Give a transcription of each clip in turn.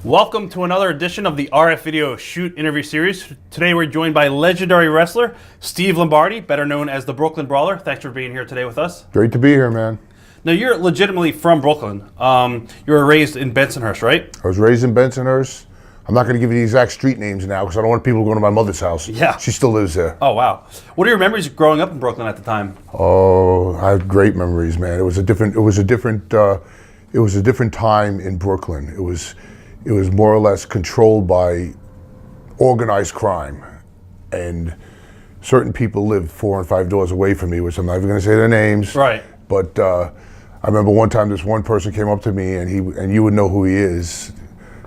Welcome to another edition of the RF Video Shoot interview series. Today we're joined by legendary wrestler Steve Lombardi, better known as the Brooklyn Brawler. Thanks for being here today with us. Great to be here, man. Now you're legitimately from Brooklyn. You were raised in Bensonhurst, right? I was raised in Bensonhurst. I'm not going to give you the exact street names now because I don't want people going to my mother's house. Yeah. She still lives there. Oh, wow. What are your memories of growing up in Brooklyn at the time? Oh, I have great memories, man. It was a different time in Brooklyn. It was more or less controlled by organized crime, and certain people lived 4 and 5 doors away from me, which I'm not even going to say their names. Right. But I remember one time this one person came up to me, and you would know who he is.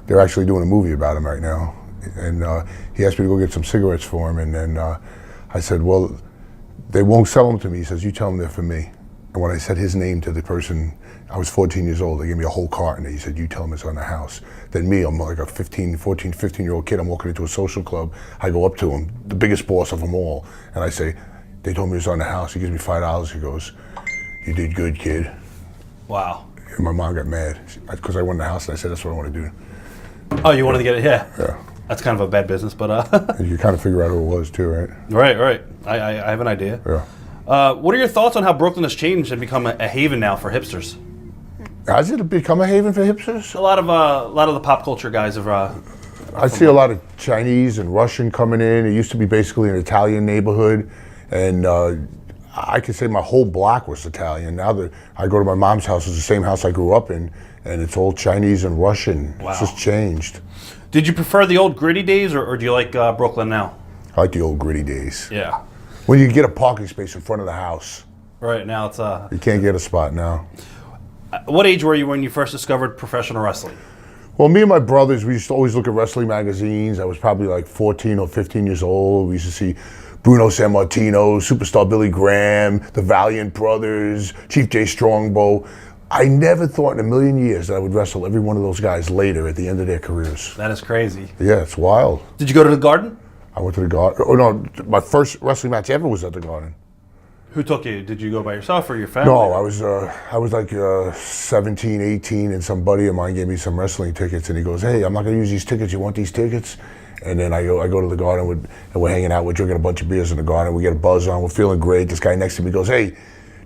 They're actually doing a movie about him right now, and he asked me to go get some cigarettes for him, and then I said, well, they won't sell them to me. He says, you tell them they're for me. And when I said his name to the person, I was 14 years old. They gave me a whole carton. He said, you tell him it's on the house. Then me, I'm like a 15-year-old kid. I'm walking into a social club. I go up to him, the biggest boss of them all. And I say, they told me it's on the house. He gives me $5. He goes, you did good, kid. Wow. And my mom got mad because I won the house, and I said, that's what I want to do. Oh, you wanted to get it? Yeah. Yeah. That's kind of a bad business, but... And you kind of figure out who it was too, right? Right. I have an idea. Yeah. What are your thoughts on how Brooklyn has changed and become a haven now for hipsters? Has it become a haven for hipsters? A lot of the pop culture guys have... I see a lot of Chinese and Russian coming in. It used to be basically an Italian neighborhood, and I could say my whole block was Italian. Now that I go to my mom's house, it's the same house I grew up in, and it's all Chinese and Russian. Wow. It's just changed. Did you prefer the old gritty days, or do you like Brooklyn now? I like the old gritty days. Yeah. When you get a parking space in front of the house. Right, now it's... You can't get a spot now. What age were you when you first discovered professional wrestling? Well, me and my brothers, we used to always look at wrestling magazines. I was probably like 14 or 15 years old. We used to see Bruno Sammartino, Superstar Billy Graham, the Valiant Brothers, Chief Jay Strongbow. I never thought in a million years that I would wrestle every one of those guys later at the end of their careers. That is crazy. Yeah, it's wild. Did you go to the Garden? I went to the Garden. Oh, no, my first wrestling match ever was at the Garden. Who took you? Did you go by yourself or your family? No, I was like 17, 18, and some buddy of mine gave me some wrestling tickets, and he goes, hey, I'm not going to use these tickets. You want these tickets? And then I go to the Garden, and we're hanging out. We're drinking a bunch of beers in the Garden. We get a buzz on. We're feeling great. This guy next to me goes, hey,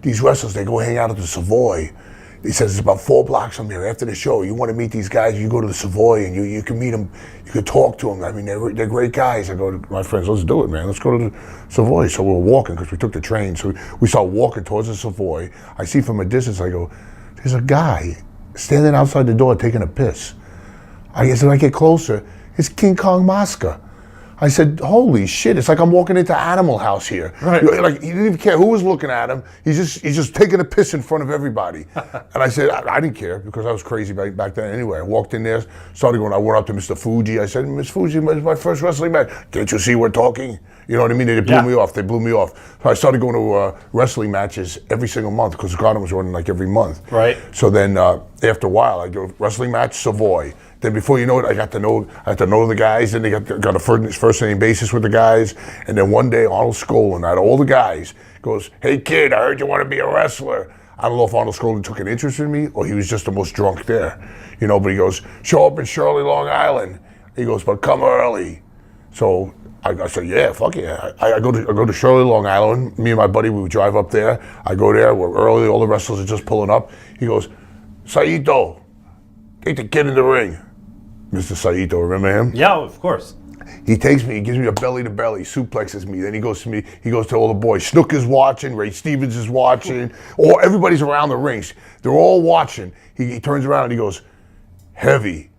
these wrestlers, they go hang out at the Savoy. He says, it's about 4 blocks from here. After the show, you want to meet these guys, you go to the Savoy, and you can meet them. You can talk to them. I mean, they're great guys. I go to my friends, let's do it, man. Let's go to the Savoy. So we're walking, because we took the train. So we start walking towards the Savoy. I see from a distance, I go, there's a guy standing outside the door taking a piss. I said, I get closer, it's King Kong Mosca. I said, holy shit, it's like I'm walking into Animal House here. Right. Like, he didn't even care who was looking at him. He's just taking a piss in front of everybody. And I said, I didn't care because I was crazy back then anyway. I walked in there, started going, I went up to Mr. Fuji. I said, Miss Fuji, it's my first wrestling match. Can't you see we're talking? You know what I mean? They blew me off. They blew me off. So I started going to wrestling matches every single month because the Garden was running like every month. Right. So then after a while, I go wrestling match, Savoy. Then before you know it, I got to know the guys. Then they got a first name basis with the guys. And then one day, Arnold Skolin, out of all the guys, goes, hey kid, I heard you want to be a wrestler. I don't know if Arnold Skolin took an interest in me or he was just the most drunk there. You know, but he goes, show up in Shirley, Long Island. He goes, but come early. So I said, yeah, fuck yeah. I go to Shirley, Long Island. Me and my buddy, we would drive up there. I go there, we're early, all the wrestlers are just pulling up. He goes, Saito, take the kid in the ring. Mr. Saito, remember him? Yeah, of course. He takes me, he gives me a belly-to-belly, suplexes me. Then he goes to all the boys. Snook is watching, Ray Stevens is watching, everybody's around the rings. They're all watching. He turns around and he goes, heavy.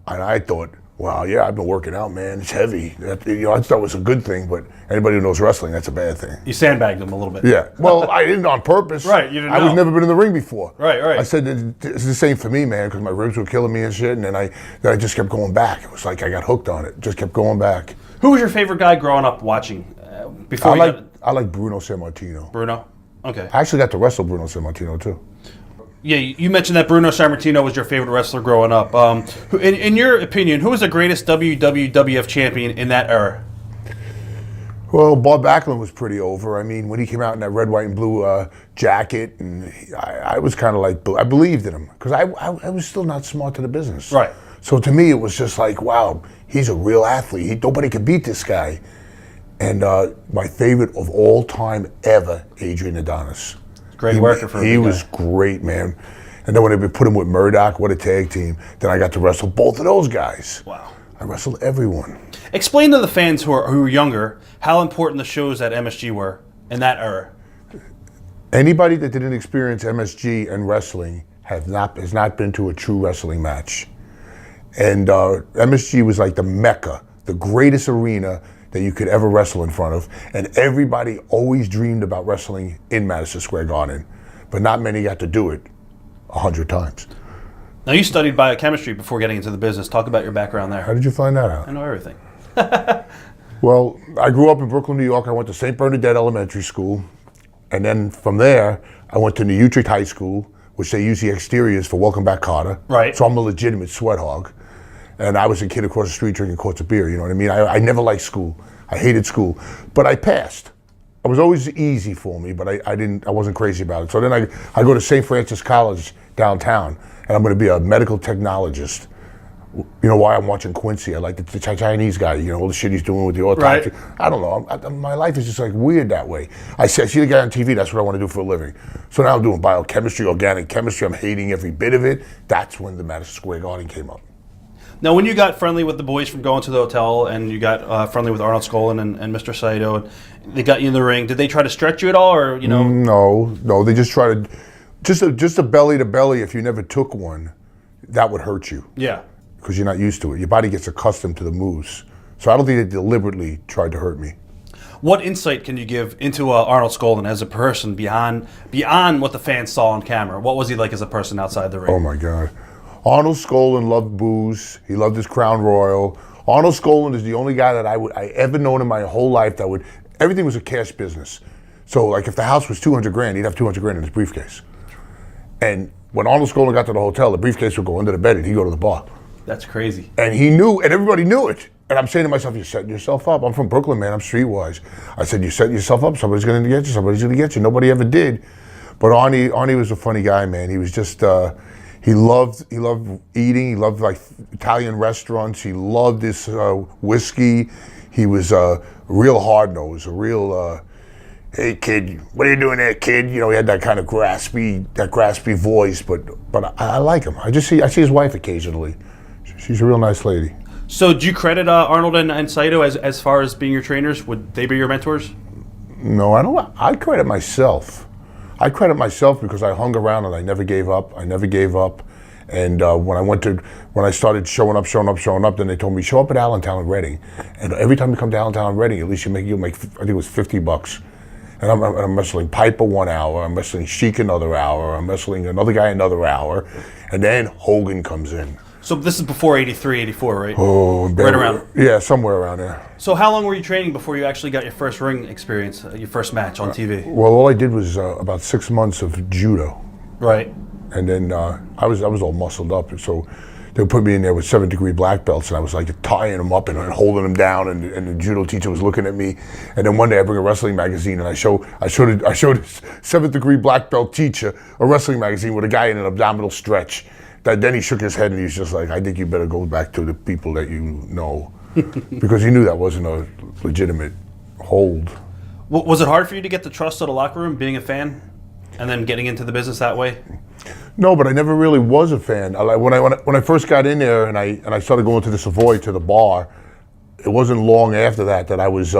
And I thought, wow, yeah, I've been working out, man. It's heavy. I thought it was a good thing, but anybody who knows wrestling, that's a bad thing. You sandbagged him a little bit. Yeah. Well, I didn't on purpose. Right, you didn't know. I was never been in the ring before. Right. I said, this is the same for me, man, because my ribs were killing me and shit, and then I just kept going back. It was like I got hooked on it. Just kept going back. Who was your favorite guy growing up watching? Before I like Bruno Sammartino. Bruno? Okay. I actually got to wrestle Bruno Sammartino, too. Yeah, you mentioned that Bruno Sammartino was your favorite wrestler growing up. In your opinion, who was the greatest WWF champion in that era? Well, Bob Backlund was pretty over. I mean, when he came out in that red, white, and blue jacket, and I was kind of like, I believed in him because I was still not smart to the business. Right. So to me, it was just like, wow, he's a real athlete. Nobody can beat this guy. And my favorite of all time ever, Adrian Adonis. Great worker for a He big was guy. great, man. And then when they put him with Murdoch, what a tag team. Then I got to wrestle both of those guys. Wow. I wrestled everyone. Explain to the fans who are younger how important the shows at MSG were in that era. Anybody that didn't experience MSG and wrestling has not been to a true wrestling match. And MSG was like the mecca, the greatest arena that you could ever wrestle in front of. And everybody always dreamed about wrestling in Madison Square Garden. But not many got to do it 100 times. Now, you studied biochemistry before getting into the business. Talk about your background there. How did you find that out? I know everything. Well, I grew up in Brooklyn, New York. I went to St. Bernadette Elementary School. And then from there, I went to New Utrecht High School, which they use the exteriors for Welcome Back, Kotter. Right. So I'm a legitimate sweat hog. And I was a kid across the street drinking quarts of beer, you know what I mean? I never liked school. I hated school. But I passed. It was always easy for me, but I wasn't crazy about it. So then I go to St. Francis College downtown, and I'm going to be a medical technologist. You know why? I'm watching Quincy. I like the Chinese guy, you know, all the shit he's doing with the autopsy. Right. I don't know. My life is just like weird that way. I see the guy on TV, that's what I want to do for a living. So now I'm doing biochemistry, organic chemistry. I'm hating every bit of it. That's when the Madison Square Garden came up. Now, when you got friendly with the boys from going to the hotel and you got friendly with Arnold Skolin and Mr. Saito, and they got you in the ring, did they try to stretch you at all, or, you know? No. They just try to, just a belly to belly. If you never took one, that would hurt you. Yeah. Because you're not used to it. Your body gets accustomed to the moves. So I don't think they deliberately tried to hurt me. What insight can you give into Arnold Skolin as a person beyond what the fans saw on camera? What was he like as a person outside the ring? Oh my God. Arnold Skolin loved booze. He loved his Crown Royal. Arnold Skolin is the only guy that I ever known in my whole life that would, everything was a cash business. So like if the house was 200 grand, he'd have 200 grand in his briefcase. And when Arnold Skolin got to the hotel, the briefcase would go under the bed and he'd go to the bar. That's crazy. And he knew, and everybody knew it. And I'm saying to myself, you're setting yourself up. I'm from Brooklyn, man. I'm streetwise. I said, you're setting yourself up. Somebody's going to get you. Somebody's going to get you. Nobody ever did. But Arnie was a funny guy, man. He was just, he loved eating. He loved like Italian restaurants. He loved this whiskey. He was a real hard-nosed, a real, hey kid, what are you doing there, kid? You know, he had that kind of graspy voice, but I like him. I see his wife occasionally. She's a real nice lady. So do you credit Arnold and Saito as far as being your trainers? Would they be your mentors? No, I don't. I credit myself. I credit myself because I hung around and I never gave up. And when I started showing up, then they told me, show up at Allentown and Reading. And every time you come to Allentown and Reading, at least you'll make I think it was $50. And I'm wrestling Piper 1 hour, I'm wrestling Sheik another hour, I'm wrestling another guy another hour, and then Hogan comes in. So this is before 83, 84, right? Oh, right around. Yeah, somewhere around there. So how long were you training before you actually got your first ring experience, your first match on TV? Well, all I did was about 6 months of judo. Right. And then I was all muscled up, so they would put me in there with 7th-degree black belts, and I was like tying them up and holding them down, and the judo teacher was looking at me. And then one day I bring a wrestling magazine, and I showed a 7th-degree black belt teacher a wrestling magazine with a guy in an abdominal stretch. Then he shook his head and he was just like, I think you better go back to the people that you know. Because he knew that wasn't a legitimate hold. Was it hard for you to get the trust of the locker room, being a fan, and then getting into the business that way? No, but I never really was a fan. When I first got in there and I started going to the Savoy, to the bar, it wasn't long after that I was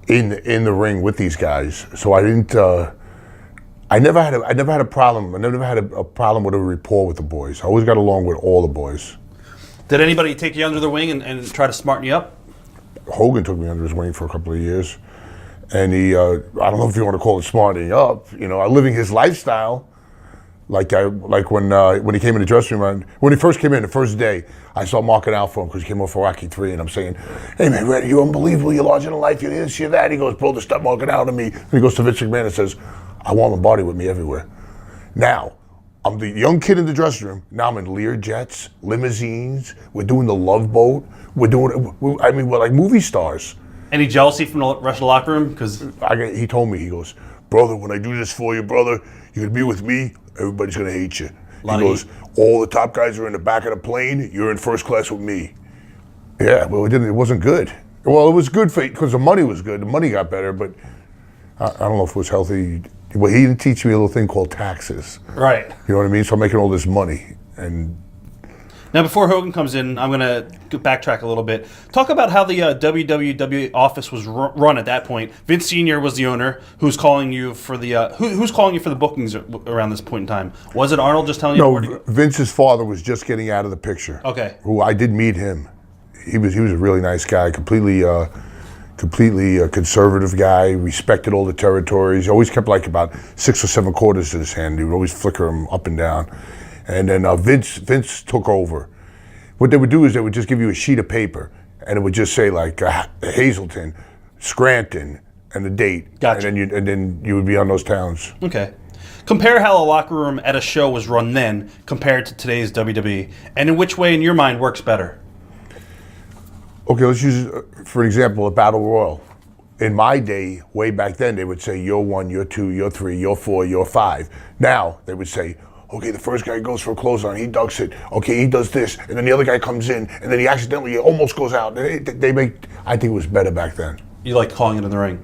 in the ring with these guys. So I didn't. I never had a problem. I never had a problem with a rapport with the boys. I always got along with all the boys. Did anybody take you under the wing and try to smarten you up? Hogan took me under his wing for a couple of years. And he, I don't know if you want to call it smartening up, living his lifestyle. Like when he came in the dressing room, when he first came in the first day, I saw marking out for him because he came off for Rocky 3, and I'm saying, hey man, Red, you're unbelievable, you're larger than life, you're this, you're that. He goes, bro, stop marking out on me. And he goes to Vince McMahon and says, I want Lombardi with me everywhere. Now, I'm the young kid in the dressing room. Now I'm in Lear jets, limousines. We're doing the Love Boat. We're like movie stars. Any jealousy from the rest of the locker room? Because he told me, he goes, brother, when I do this for you, brother, you're going to be with me, everybody's going to hate you. He goes, all the top guys are in the back of the plane. You're in first class with me. Yeah, well, it wasn't good. Well, it was good because the money was good. The money got better, but I don't know if it was healthy. Well, he didn't teach me a little thing called taxes. Right. You know what I mean? So I'm making all this money. And now, before Hogan comes in, I'm going to backtrack a little bit. Talk about how the WWW office was run at that point. Vince Sr. was the owner. Who's calling you for the who's calling you for the bookings around this point in time? Was it Arnold just telling you? No, Vince's father was just getting out of the picture. Okay. Who I did meet him. He was a really nice guy. Completely conservative guy. Respected all the territories. Always kept like about 6 or 7 quarters in his hand. He would always flicker them up and down. And then Vince took over. What they would do is they would just give you a sheet of paper, and it would just say like Hazleton, Scranton, and the date. Gotcha. And then you would be on those towns. Okay. Compare how a locker room at a show was run then compared to today's WWE, and in which way, in your mind, works better. Okay, let's use, for example, a battle royal. In my day, way back then, they would say, you're 1, you're 2, you're 3, you're 4, you're 5. Now, they would say, okay, the first guy goes for a clothesline, he ducks it. Okay, he does this, and then the other guy comes in, and then he accidentally almost goes out. I think it was better back then. You like calling it in the ring?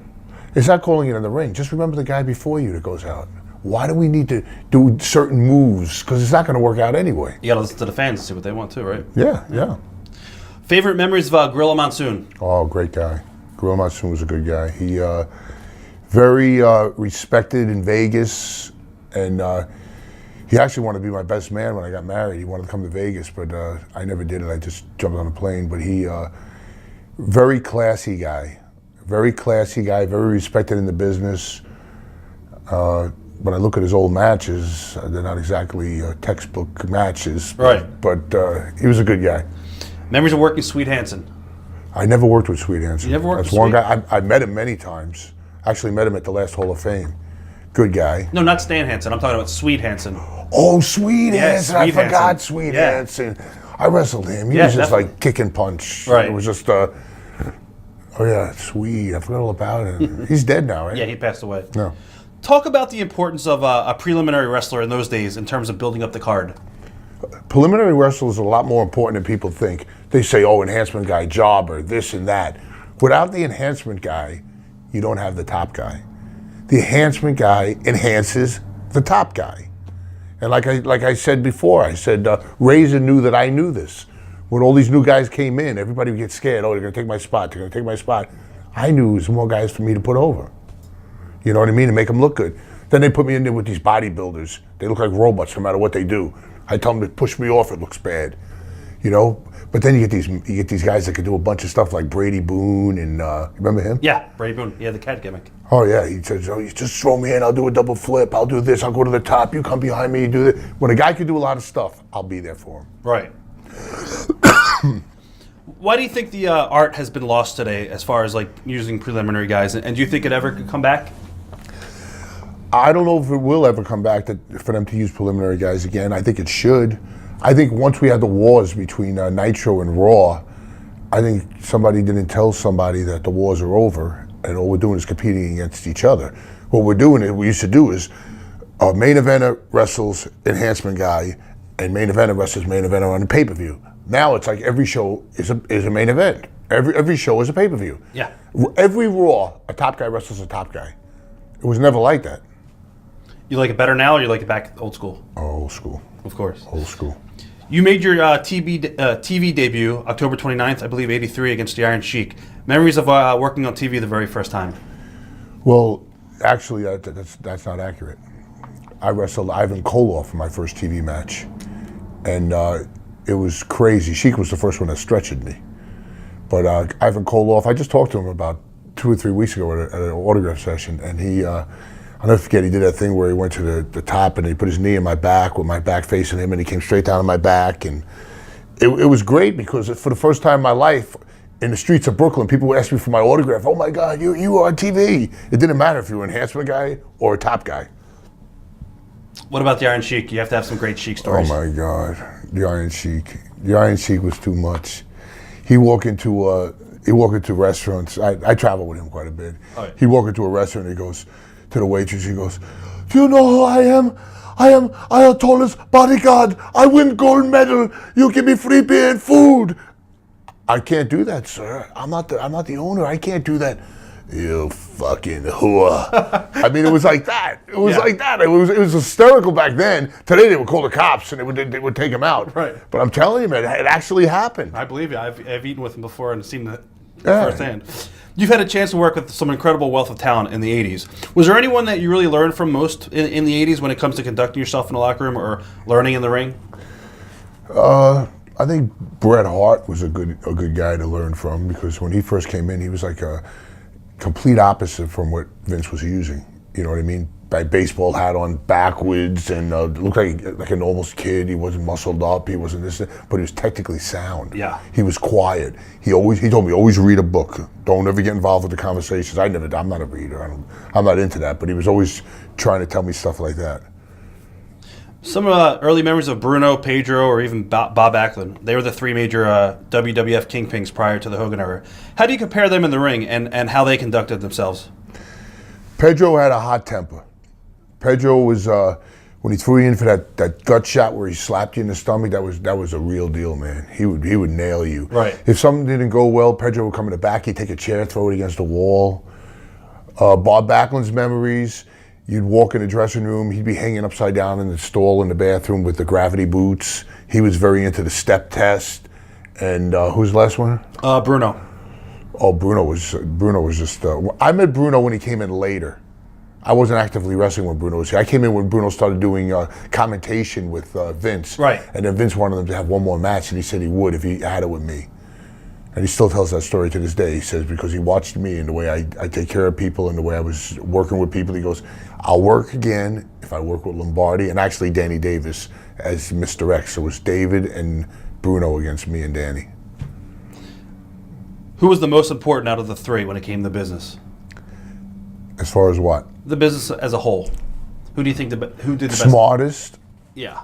It's not calling it in the ring. Just remember the guy before you that goes out. Why do we need to do certain moves? Because it's not going to work out anyway. You got to listen to the fans and see what they want too, right? Yeah. Favorite memories of Gorilla Monsoon? Oh, great guy. Gorilla Monsoon was a good guy. He very respected in Vegas, and he actually wanted to be my best man when I got married. He wanted to come to Vegas, but I never did it. I just jumped on a plane. But he, very classy guy. Very classy guy, very respected in the business. When I look at his old matches, they're not exactly textbook matches. Right. But he was a good guy. Memories of working Sweet Hansen? I never worked with Sweet Hansen. You never worked That's with one Sweet? guy. I met him many times. Actually met him at the last Hall of Fame. Good guy. No, not Stan Hansen. I'm talking about Sweet Hansen. Oh, Sweet Hansen. I Sweet forgot Hansen. Sweet Yeah. Hansen. I wrestled him. He Yeah, was just definitely. like kick and punch. Right. It was just, oh yeah, Sweet. I forgot all about him. He's dead now, right? Yeah, he passed away. No. Talk about the importance of a preliminary wrestler in those days in terms of building up the card. Preliminary wrestlers are a lot more important than people think. They say, oh, enhancement guy, jobber, this and that. Without the enhancement guy, you don't have the top guy. The enhancement guy enhances the top guy. And like I said before, I said, Razor knew that I knew this. When all these new guys came in, everybody would get scared. Oh, they're going to take my spot. They're going to take my spot. I knew there was more guys for me to put over. You know what I mean? To make them look good. Then they put me in there with these bodybuilders. They look like robots no matter what they do. I tell them to push me off, it looks bad. You know? But then you get these guys that can do a bunch of stuff like Brady Boone and remember him? Yeah, Brady Boone. Yeah, the cat gimmick. Oh yeah, he says, oh, you just throw me in, I'll do a double flip, I'll do this, I'll go to the top, you come behind me, you do this. When a guy can do a lot of stuff, I'll be there for him. Right. Why do you think the art has been lost today as far as like using preliminary guys? And do you think it ever could come back? I don't know if it will ever come back for them to use preliminary guys again. I think it should. I think once we had the wars between Nitro and Raw, I think somebody didn't tell somebody that the wars are over and all we're doing is competing against each other. What we used to do is a main eventer wrestles enhancement guy and main eventer wrestles main eventer on the pay-per-view. Now it's like every show is a main event. Every show is a pay-per-view. Yeah. Every Raw, a top guy wrestles a top guy. It was never like that. You like it better now, or you like it back old school? Oh, old school. Of course. Old school. You made your TV debut October 29th, I believe, 83 against the Iron Sheik. Memories of working on TV the very first time? Well, actually, that's not accurate. I wrestled Ivan Koloff for my first TV match, and it was crazy. Sheik was the first one that stretched me. But Ivan Koloff, I just talked to him about 2 or 3 weeks ago at an autograph session, and he, I'll never forget, he did that thing where he went to the top and he put his knee in my back with my back facing him, and he came straight down on my back. And it was great because for the first time in my life, in the streets of Brooklyn, people would ask me for my autograph. Oh my God, you were on TV. It didn't matter if you were an enhancement guy or a top guy. What about the Iron Sheik? You have to have some great Sheik stories. Oh my God, the Iron Sheik. The Iron Sheik was too much. He walk into restaurants. I travel with him quite a bit. Oh, yeah. He'd walk into a restaurant and he goes to the waitress, he goes, do you know who I am? I am Ayatollah's bodyguard. I win gold medal. You give me free beer and food. I can't do that, sir. I'm not the owner. I can't do that. You fucking whore. I mean, it was like that. It was like that. It was hysterical back then. Today they would call the cops and they would take him out. Right. But I'm telling you, man, it actually happened. I believe you. I've eaten with him before and seen it firsthand. You've had a chance to work with some incredible wealth of talent in the 80s. Was there anyone that you really learned from most in the 80s when it comes to conducting yourself in the locker room or learning in the ring? I think Bret Hart was a good guy to learn from, because when he first came in, he was like a complete opposite from what Vince was using. You know what I mean? By baseball hat on backwards and looked like a normal kid. He wasn't muscled up. He wasn't this, but he was technically sound. Yeah. He was quiet. He told me, always read a book. Don't ever get involved with the conversations. I'm not a reader. I'm not into that. But he was always trying to tell me stuff like that. Some early memories of Bruno, Pedro, or even Bob Backlund. They were the three major WWF kingpins prior to the Hogan era. How do you compare them in the ring and how they conducted themselves? Pedro had a hot temper. Pedro was when he threw you in for that gut shot where he slapped you in the stomach. That was a real deal, man. He would nail you. Right. If something didn't go well, Pedro would come in the back. He'd take a chair, throw it against the wall. Bob Backlund's memories. You'd walk in the dressing room, he'd be hanging upside down in the stall in the bathroom with the gravity boots. He was very into the step test. And who's the last one? Bruno. Oh, Bruno was just. I met Bruno when he came in later. I wasn't actively wrestling when Bruno was here. I came in when Bruno started doing commentation with Vince. Right. And then Vince wanted them to have one more match, and he said he would if he had it with me. And he still tells that story to this day. He says, because he watched me and the way I take care of people and the way I was working with people, he goes, I'll work again if I work with Lombardi, and actually Danny Davis as Mr. X. So it was David and Bruno against me and Danny. Who was the most important out of the three when it came to business? As far as what? The business as a whole. Who do you think who did the best? Smartest? Yeah.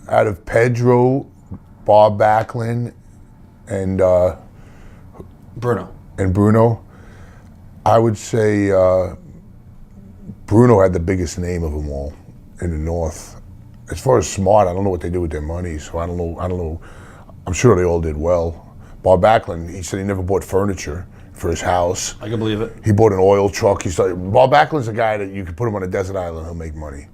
Out of Pedro, Bob Backlund, and Bruno, I would say Bruno had the biggest name of them all in the North. As far as smart, I don't know what they do with their money, so I don't know. I'm sure they all did well. Bob Backlund, he said he never bought furniture for his house. I can believe it. He bought an oil truck. Bob Backlund's a guy that you could put him on a desert island, he'll make money.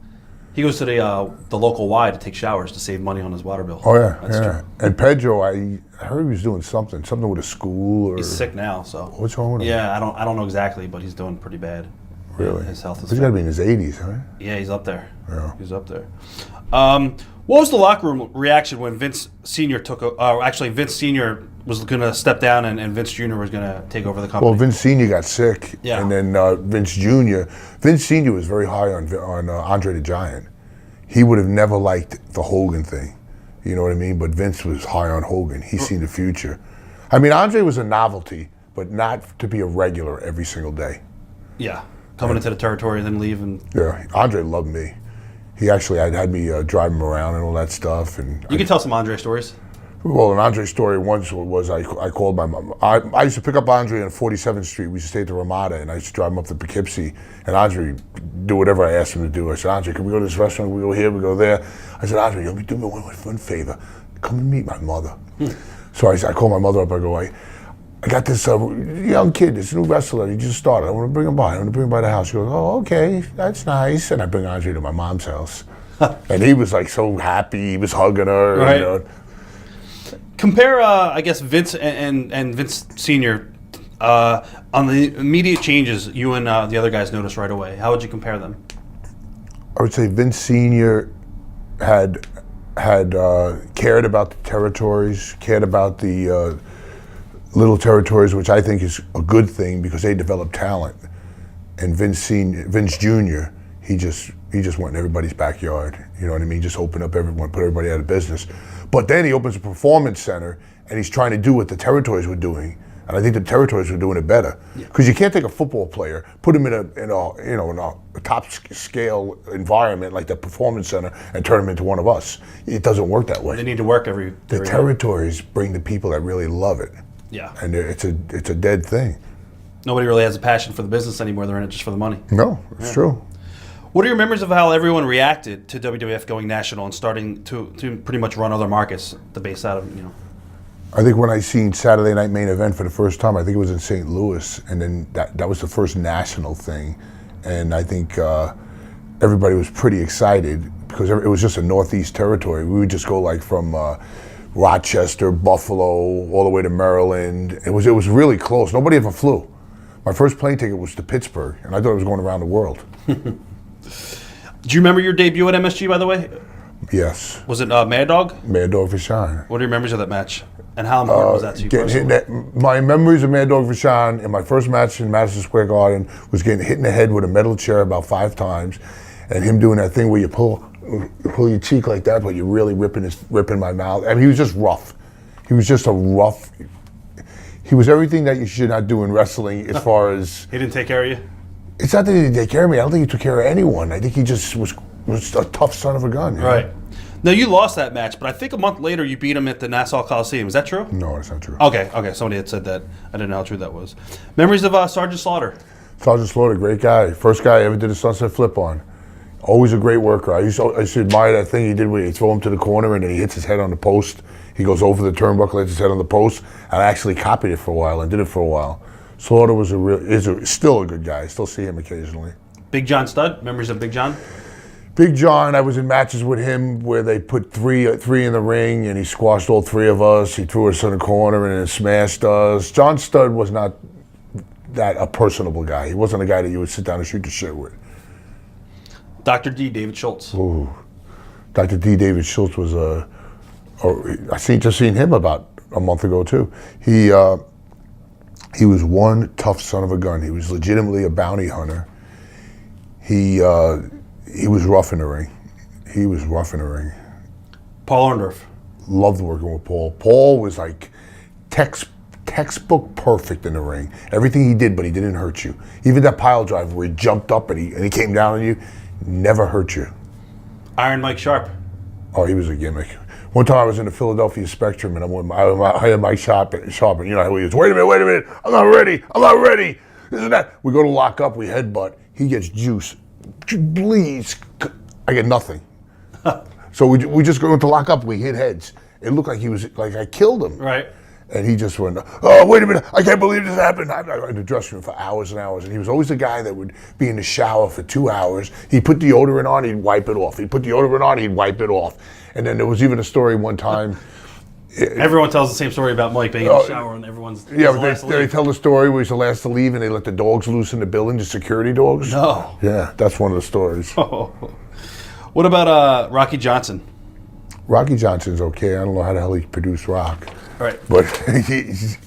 He goes to the local Y to take showers to save money on his water bill. Oh yeah, That's yeah. true. And Pedro, I heard he was doing something with a school. Or He's sick now, so. What's wrong with him? Yeah, I don't know exactly, but he's doing pretty bad. Really? His health is. He's got to be in his 80s, right? Yeah, he's up there. Yeah. He's up there. What was the locker room reaction when Vince Sr. Vince Sr. was going to step down and Vince Jr. was going to take over the company? Well, Vince Sr. got sick, Yeah. and then Vince Jr. Vince Sr. was very high on Andre the Giant. He would have never liked the Hogan thing, you know what I mean? But Vince was high on Hogan. He seen the future. I mean, Andre was a novelty, but not to be a regular every single day. Yeah, coming into the territory, then leave and. Yeah, Andre loved me. He actually had me drive him around and all that stuff. And You can tell some Andre stories. Well, an Andre story once was I called my mom. I used to pick up Andre on 47th Street. We used to stay at the Ramada, and I used to drive him up to Poughkeepsie. And Andre do whatever I asked him to do. I said, Andre, can we go to this restaurant? We go here, we go there. I said, Andre, do me one favor. Come and meet my mother. So I called my mother up. I go, I got this young kid, this new wrestler. He just started. I want to bring him by. I want to bring him by the house. She goes, oh, okay, that's nice. And I bring Andre to my mom's house. And he was like so happy. He was hugging her. Right. You know. Compare, I guess, Vince and Vince Sr. On the immediate changes you and the other guys noticed right away. How would you compare them? I would say Vince Sr. had cared about the territories, cared about the little territories, which I think is a good thing because they develop talent. And Vince Jr., he just went in everybody's backyard. You know what I mean? Just opened up everyone, put everybody out of business. But then he opens a performance center, and he's trying to do what the territories were doing. And I think the territories were doing it better. Because you can't take a football player, put him in a top scale environment like the performance center, and turn him into one of us. It doesn't work that way. They need to work every Territories bring the people that really love it. Yeah. And it's a dead thing. Nobody really has a passion for the business anymore. They're in it just for the money. No, it's true. What are your memories of how everyone reacted to WWF going national and starting to pretty much run other markets, the base out of, I think when I seen Saturday Night Main Event for the first time, I think it was in St. Louis, and then that was the first national thing, and I think everybody was pretty excited because it was just a Northeast territory. We would just go like from Rochester, Buffalo, all the way to Maryland. It was really close. Nobody ever flew. My first plane ticket was to Pittsburgh, and I thought I was going around the world. Do you remember your debut at MSG, by the way? Yes. Was it Mad Dog? Mad Dog Vachon. What are your memories of that match? And how important was that to you personally? My memories of Mad Dog Vachon in my first match in Madison Square Garden was getting hit in the head with a metal chair about 5 times, and him doing that thing where you pull your cheek like that, but you're really ripping my mouth. I mean, he was just rough. He was just a rough. He was everything that you should not do in wrestling as far as. He didn't take care of you? It's not that he didn't take care of me. I don't think he took care of anyone. I think he just was a tough son of a gun. Right. Now, you lost that match, but I think a month later you beat him at the Nassau Coliseum. Is that true? No, that's not true. Okay. Somebody had said that. I didn't know how true that was. Memories of Sergeant Slaughter? Sergeant Slaughter, great guy. First guy I ever did a sunset flip on. Always a great worker. I used to admire that thing he did where he throw him to the corner and then he hits his head on the post. He goes over the turnbuckle, hits his head on the post. And I actually copied it for a while and did it for a while. Slaughter was still a good guy. I still see him occasionally. Big John Studd? Memories of Big John? Big John, I was in matches with him where they put three in the ring and he squashed all 3 of us. He threw us in the corner and then smashed us. John Studd was not a personable guy. He wasn't a guy that you would sit down and shoot the shit with. Dr. D, David Schultz. Ooh. Dr. D, David Schultz was just seen him about a month ago too. He was one tough son of a gun. He was legitimately a bounty hunter. He was rough in the ring. Paul Orndorff. Loved working with Paul. Paul was like textbook perfect in the ring. Everything he did, but he didn't hurt you. Even that pile drive where he jumped up and he came down on you, never hurt you. Iron Mike Sharp. Oh, he was a gimmick. One time I was in the Philadelphia Spectrum and I had Mike Sharp, and you know how he was. Wait a minute, I'm not ready. Isn't that? We go to lock up, we headbutt. He gets juice. Please, I get nothing. So we just go into lock up. We hit heads. It looked like he was like I killed him. Right. And he just went, oh, wait a minute, I can't believe this happened. I was in the dressing room for hours and hours. And he was always the guy that would be in the shower for 2 hours. He'd put deodorant on, he'd wipe it off. He'd put deodorant on, he'd wipe it off. And then there was even a story one time. Everyone tells the same story about Mike being in the shower and everyone's Yeah, but they tell the story where he's the last to leave and they let the dogs loose in the building, the security dogs. No. Yeah, that's one of the stories. Oh. What about Rocky Johnson? Rocky Johnson's okay. I don't know how the hell he produced Rock. Right. But Two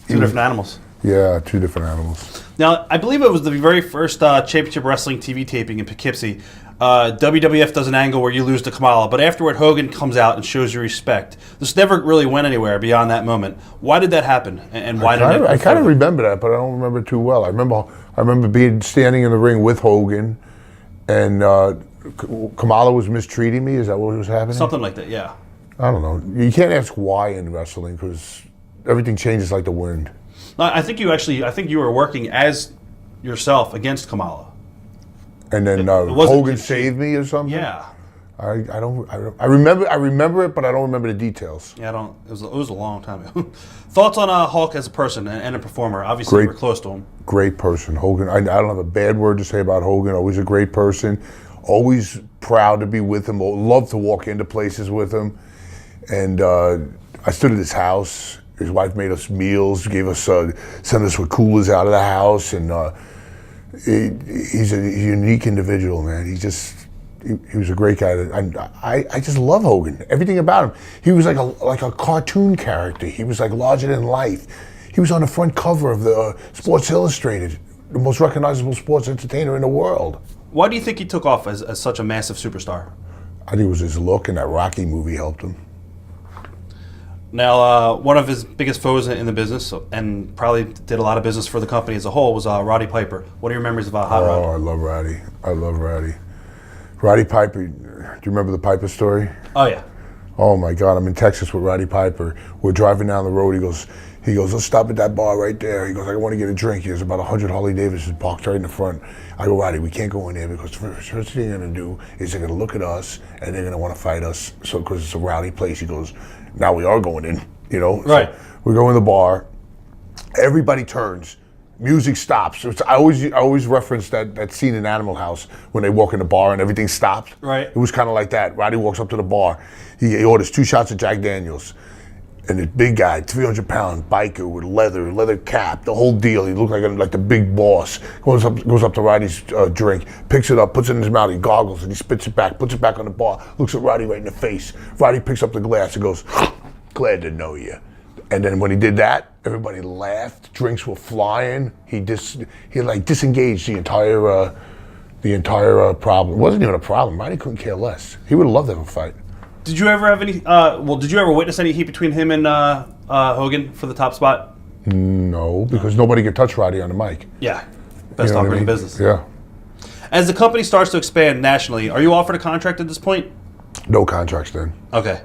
different animals. Yeah, 2 different animals. Now, I believe it was the very first Championship Wrestling TV taping in Poughkeepsie. WWF does an angle where you lose to Kamala, but afterward Hogan comes out and shows you respect. This never really went anywhere beyond that moment. Why did that happen? And why did it? I kind of remember that, but I don't remember it too well. I remember being standing in the ring with Hogan, and Kamala was mistreating me. Is that what was happening? Something like that, yeah. I don't know. You can't ask why in wrestling because everything changes like the wind. I think you were working as yourself against Kamala. And then Hogan saved me or something. Yeah. I remember it, but I don't remember the details. Yeah, It was a long time ago. Thoughts on Hulk as a person and a performer? Obviously, we're close to him. Great person, Hogan. I don't have a bad word to say about Hogan. Always a great person. Always proud to be with him. Love to walk into places with him. And I stood at his house. His wife made us meals, sent us with coolers out of the house, and he's a unique individual, man. He was a great guy. I just love Hogan. Everything about him. He was like a cartoon character. He was like larger than life. He was on the front cover of the Sports Illustrated, the most recognizable sports entertainer in the world. Why do you think he took off as such a massive superstar? I think it was his look, and that Rocky movie helped him. Now, one of his biggest foes in the business, and probably did a lot of business for the company as a whole, was Roddy Piper. What are your memories about Hot Rod? Oh, I love Roddy. Roddy Piper. Do you remember the Piper story? Oh, yeah. Oh my God, I'm in Texas with Roddy Piper. We're driving down the road. He goes, let's stop at that bar right there. He goes, I want to get a drink. There's about 100 Harley Davidsons parked right in the front. I go, Roddy, we can't go in there because the first thing they're going to do is they're going to look at us and they're going to want to fight us. So, because it's a rowdy place. He goes, now we are going in, you know? Right. So we go in the bar. Everybody turns. Music stops. I always reference that scene in Animal House when they walk in the bar and everything stops. Right. It was kind of like that. Roddy walks up to the bar. He orders 2 shots of Jack Daniels. And this big guy, 300-pound biker with leather cap, the whole deal. He looked like the big boss. Goes up to Roddy's drink, picks it up, puts it in his mouth. He goggles and he spits it back, puts it back on the bar. Looks at Roddy right in the face. Roddy picks up the glass and goes, "Glad to know you." And then when he did that, everybody laughed. Drinks were flying. He disengaged the entire problem. It wasn't even a problem. Roddy couldn't care less. He would have loved to have a fight. Did you ever have any? Did you ever witness any heat between him and Hogan for the top spot? No, because nobody could touch Roddy on the mic. Yeah, best You know what talker I in mean? the business. Yeah. As the company starts to expand nationally, are you offered a contract at this point? No contracts then. Okay.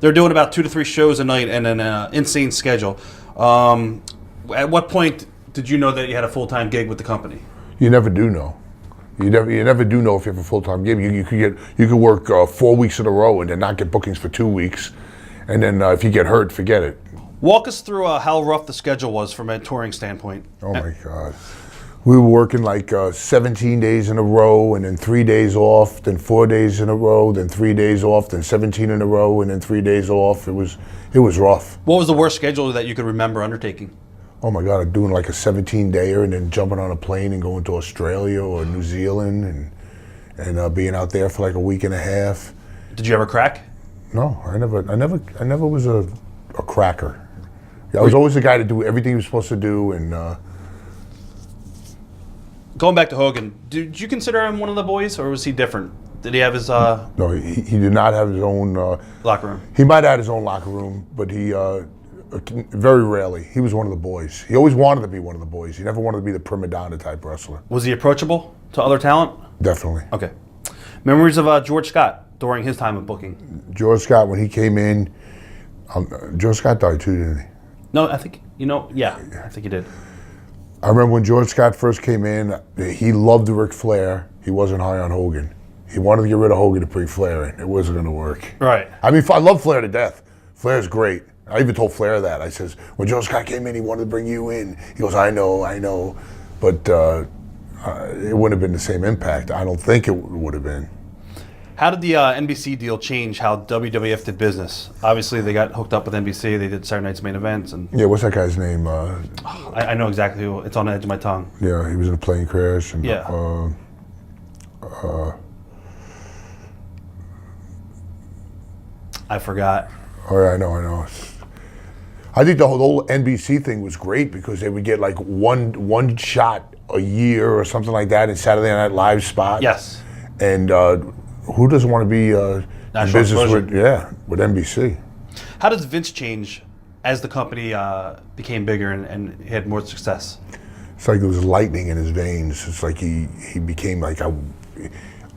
They're doing about 2 to 3 shows a night and an insane schedule. At what point did you know that you had a full-time gig with the company? You never do know. You never do know if you have a full-time gig. You could work 4 weeks in a row and then not get bookings for 2 weeks, and then if you get hurt, forget it. Walk us through how rough the schedule was from a touring standpoint. Oh my God. We were working like 17 days in a row, and then 3 days off, then 4 days in a row, then 3 days off, then 17 in a row, and then 3 days off. It was rough. What was the worst schedule that you could remember undertaking? Oh my God, doing like a 17-dayer and then jumping on a plane and going to Australia or New Zealand and being out there for like a week and a half. Did you ever crack? No, I never was a cracker. I was always the guy to do everything he was supposed to do. And going back to Hogan, did you consider him one of the boys, or was he different? Did he have his no, he did not have his own locker room? He might have had his own locker room, but he very rarely. He was one of the boys. He always wanted to be one of the boys. He never wanted to be the prima donna type wrestler. Was he approachable to other talent? Definitely. Okay. Memories of George Scott during his time of booking? George Scott, when he came in, George Scott died too, didn't he? No, I think, yeah, I think he did. I remember when George Scott first came in, he loved Ric Flair. He wasn't high on Hogan. He wanted to get rid of Hogan to bring Flair in. It wasn't going to work. Right. I mean, I love Flair to death. Flair's great. I even told Flair that. I says, when George Scott came in, he wanted to bring you in. He goes, I know. But it wouldn't have been the same impact. I don't think it would have been. How did the NBC deal change how WWF did business? Obviously, they got hooked up with NBC. They did Saturday Night's Main Events. And yeah, what's that guy's name? I know exactly who. It's on the edge of my tongue. Yeah, he was in a plane crash. And, yeah. I forgot. Oh, yeah, I know. I think the whole NBC thing was great because they would get like one shot a year or something like that in Saturday Night Live spot. Yes. And who doesn't want to be in business with NBC? How does Vince change as the company became bigger and had more success? It's like there was lightning in his veins. It's like he became like, I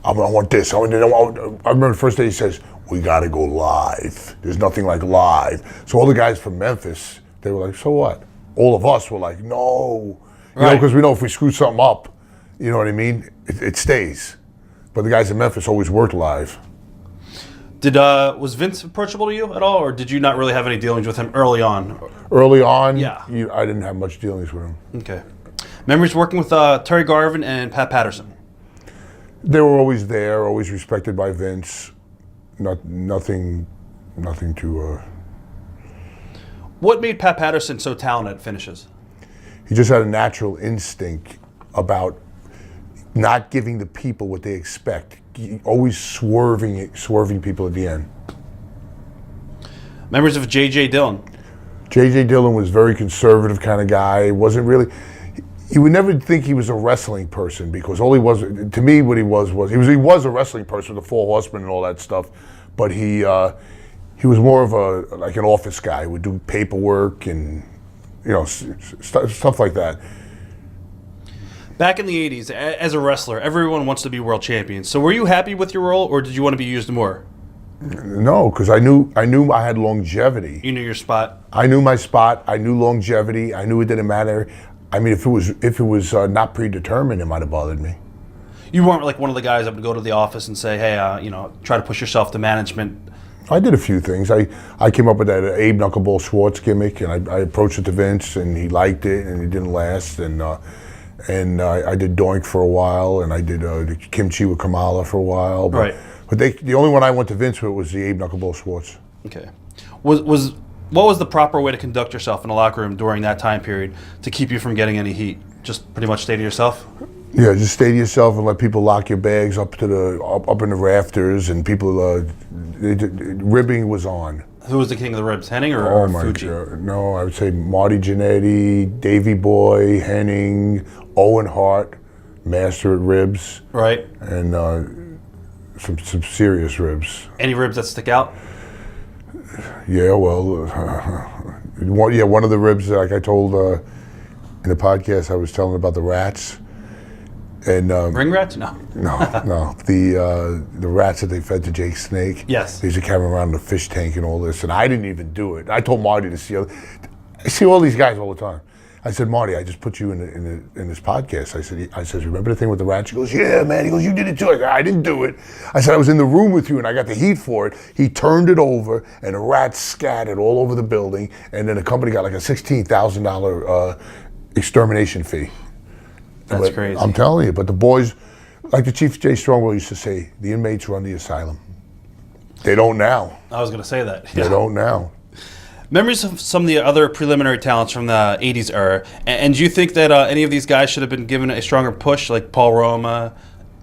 want this. I remember the first day he says, we got to go live. There's nothing like live. So all the guys from Memphis, they were like, so what? All of us were like, no. You know, because we know if we screw something up, you know what I mean? It stays. But the guys in Memphis always worked live. Was Vince approachable to you at all, or did you not really have any dealings with him early on? Early on, yeah. I didn't have much dealings with him. Okay. Memories working with Terry Garvin and Pat Patterson? They were always there, always respected by Vince. Nothing to... What made Pat Patterson so talented at finishes? He just had a natural instinct about not giving the people what they expect. Always swerving people at the end. Memories of J.J. Dillon? J.J. Dillon was a very conservative kind of guy. Wasn't really... You would never think he was a wrestling person because all he was, to me, what he was he was a wrestling person with the Four Horsemen and all that stuff, but he was more of like an office guy. He would do paperwork and stuff like that. Back in the 80s, as a wrestler, everyone wants to be world champion. So were you happy with your role, or did you want to be used more? No, because I knew I had longevity. You knew your spot. I knew my spot. I knew longevity. I knew it didn't matter. I mean, if it was not predetermined, it might have bothered me. You weren't like one of the guys that would go to the office and say, "Hey, try to push yourself to management." I did a few things. I came up with that Abe Knuckleball Schwartz gimmick, and I approached it to Vince, and he liked it, and it didn't last. And I did Doink for a while, and I did Kimchi with Kamala for a while. But, Right. But the only one I went to Vince with was the Abe Knuckleball Schwartz. Okay. What was the proper way to conduct yourself in the locker room during that time period to keep you from getting any heat? Just pretty much stay to yourself? Yeah, just stay to yourself and let people lock your bags up in the rafters, and people ribbing was on. Who was the king of the ribs, Henning or my Fuji? God. No, I would say Marty Jannetty, Davey Boy, Henning, Owen Hart, master at ribs, Right. and some serious ribs. Any ribs that stick out? Yeah, well, one of the ribs, like I told in the podcast, I was telling about the rats. And Ring rats? No. no, the rats that they fed to Jake Snake. Yes. They used to carry them around in the fish tank and all this, and I didn't even do it. I told Marty to see. I see all these guys all the time. I said, Marty, I just put you in this podcast. I said, remember the thing with the rats? He goes, yeah, man. He goes, you did it too. I said, I didn't do it. I said, I was in the room with you and I got the heat for it. He turned it over and the rats scattered all over the building, and then the company got like a $16,000 extermination fee. That's crazy. I'm telling you, but the boys, like the Chief Jay Strongwell used to say, the inmates run the asylum. They don't now. I was going to say that. They don't now. Memories of some of the other preliminary talents from the 80s era. And do you think that any of these guys should have been given a stronger push, like Paul Roma?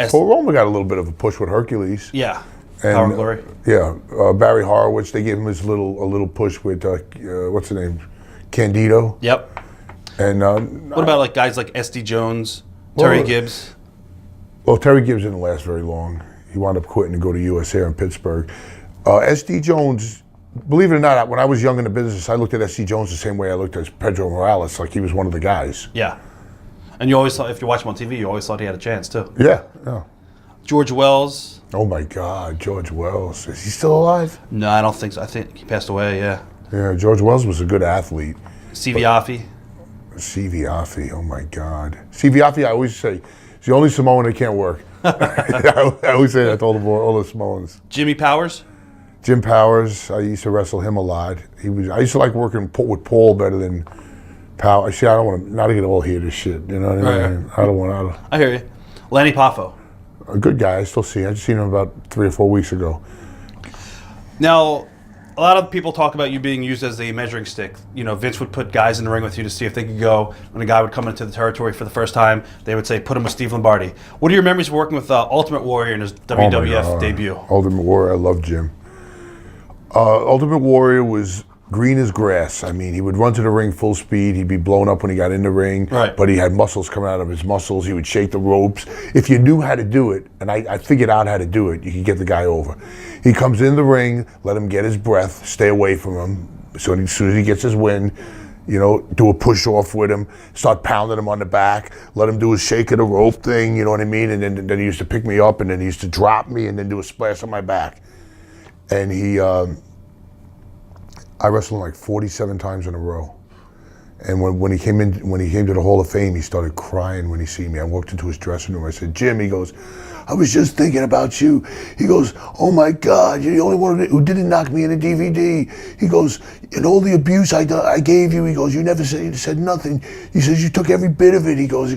Paul Roma got a little bit of a push with Hercules. Yeah. And, Power and Glory. Yeah. Barry Horowitz, they gave him a little push with, what's the name? Candido. Yep. And What about like guys like S.D. Jones, Terry Gibbs? Well, Terry Gibbs didn't last very long. He wound up quitting to go to US Air in Pittsburgh. S.D. Jones, believe it or not, when I was young in the business, I looked at S.D. Jones the same way I looked at Pedro Morales, like he was one of the guys. Yeah. And you always thought, if you watch him on TV, you always thought he had a chance too. Yeah. George Wells. Oh my God, George Wells. Is he still alive? No, I don't think so. I think he passed away, yeah. Yeah, George Wells was a good athlete. Steve Yaffe. Steve Yaffe, oh my God. Steve Yaffe, I always say, he's the only Samoan that can't work. I always say that to all the Samoans. Jimmy Powers. Jim Powers, I used to wrestle him a lot. I used to like working with Paul better than Powers. See, I don't want to, not to get all here this shit, you know what I mean? Right. I don't want to. I hear you. Lanny Poffo. A good guy, I still see him. I just seen him about 3 or 4 weeks ago. Now, a lot of people talk about you being used as a measuring stick. You know, Vince would put guys in the ring with you to see if they could go. When a guy would come into the territory for the first time, they would say, put him with Steve Lombardi. What are your memories of working with Ultimate Warrior in his WWF debut? Ultimate Warrior, I love Jim. Ultimate Warrior was green as grass. I mean, he would run to the ring full speed. He'd be blown up when he got in the ring. Right. But he had muscles coming out of his muscles. He would shake the ropes. If you knew how to do it, and I figured out how to do it, you could get the guy over. He comes in the ring, let him get his breath, stay away from him. So as soon as he gets his win, do a push off with him, start pounding him on the back, let him do his shake of the rope thing, you know what I mean? And then he used to pick me up, and then he used to drop me and then do a splash on my back. And I wrestled him like 47 times in a row. And when he came to the Hall of Fame, he started crying when he seen me. I walked into his dressing room. I said, Jim, he goes, I was just thinking about you. He goes, oh my God, you're the only one who didn't knock me in a DVD. He goes, and all the abuse I gave you, he goes, you never said nothing. He says, you took every bit of it. He goes,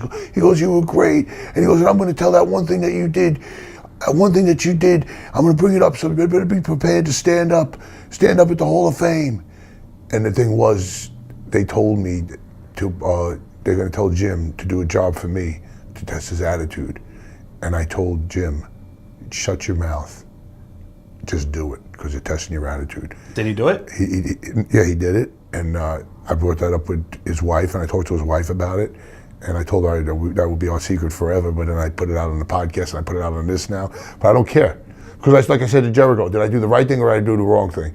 you were great. And he goes, and I'm going to tell that one thing that you did. One thing that you did, I'm going to bring it up, so you better be prepared to stand up at the Hall of Fame. And the thing was, they told me they're going to tell Jim to do a job for me to test his attitude. And I told Jim, shut your mouth, just do it, because you're testing your attitude. Did he do it? He did it. And I brought that up with his wife, and I talked to his wife about it. And I told her that would be our secret forever, but then I put it out on the podcast, and I put it out on this now. But I don't care. Because like I said to Jericho, did I do the right thing or did I do the wrong thing?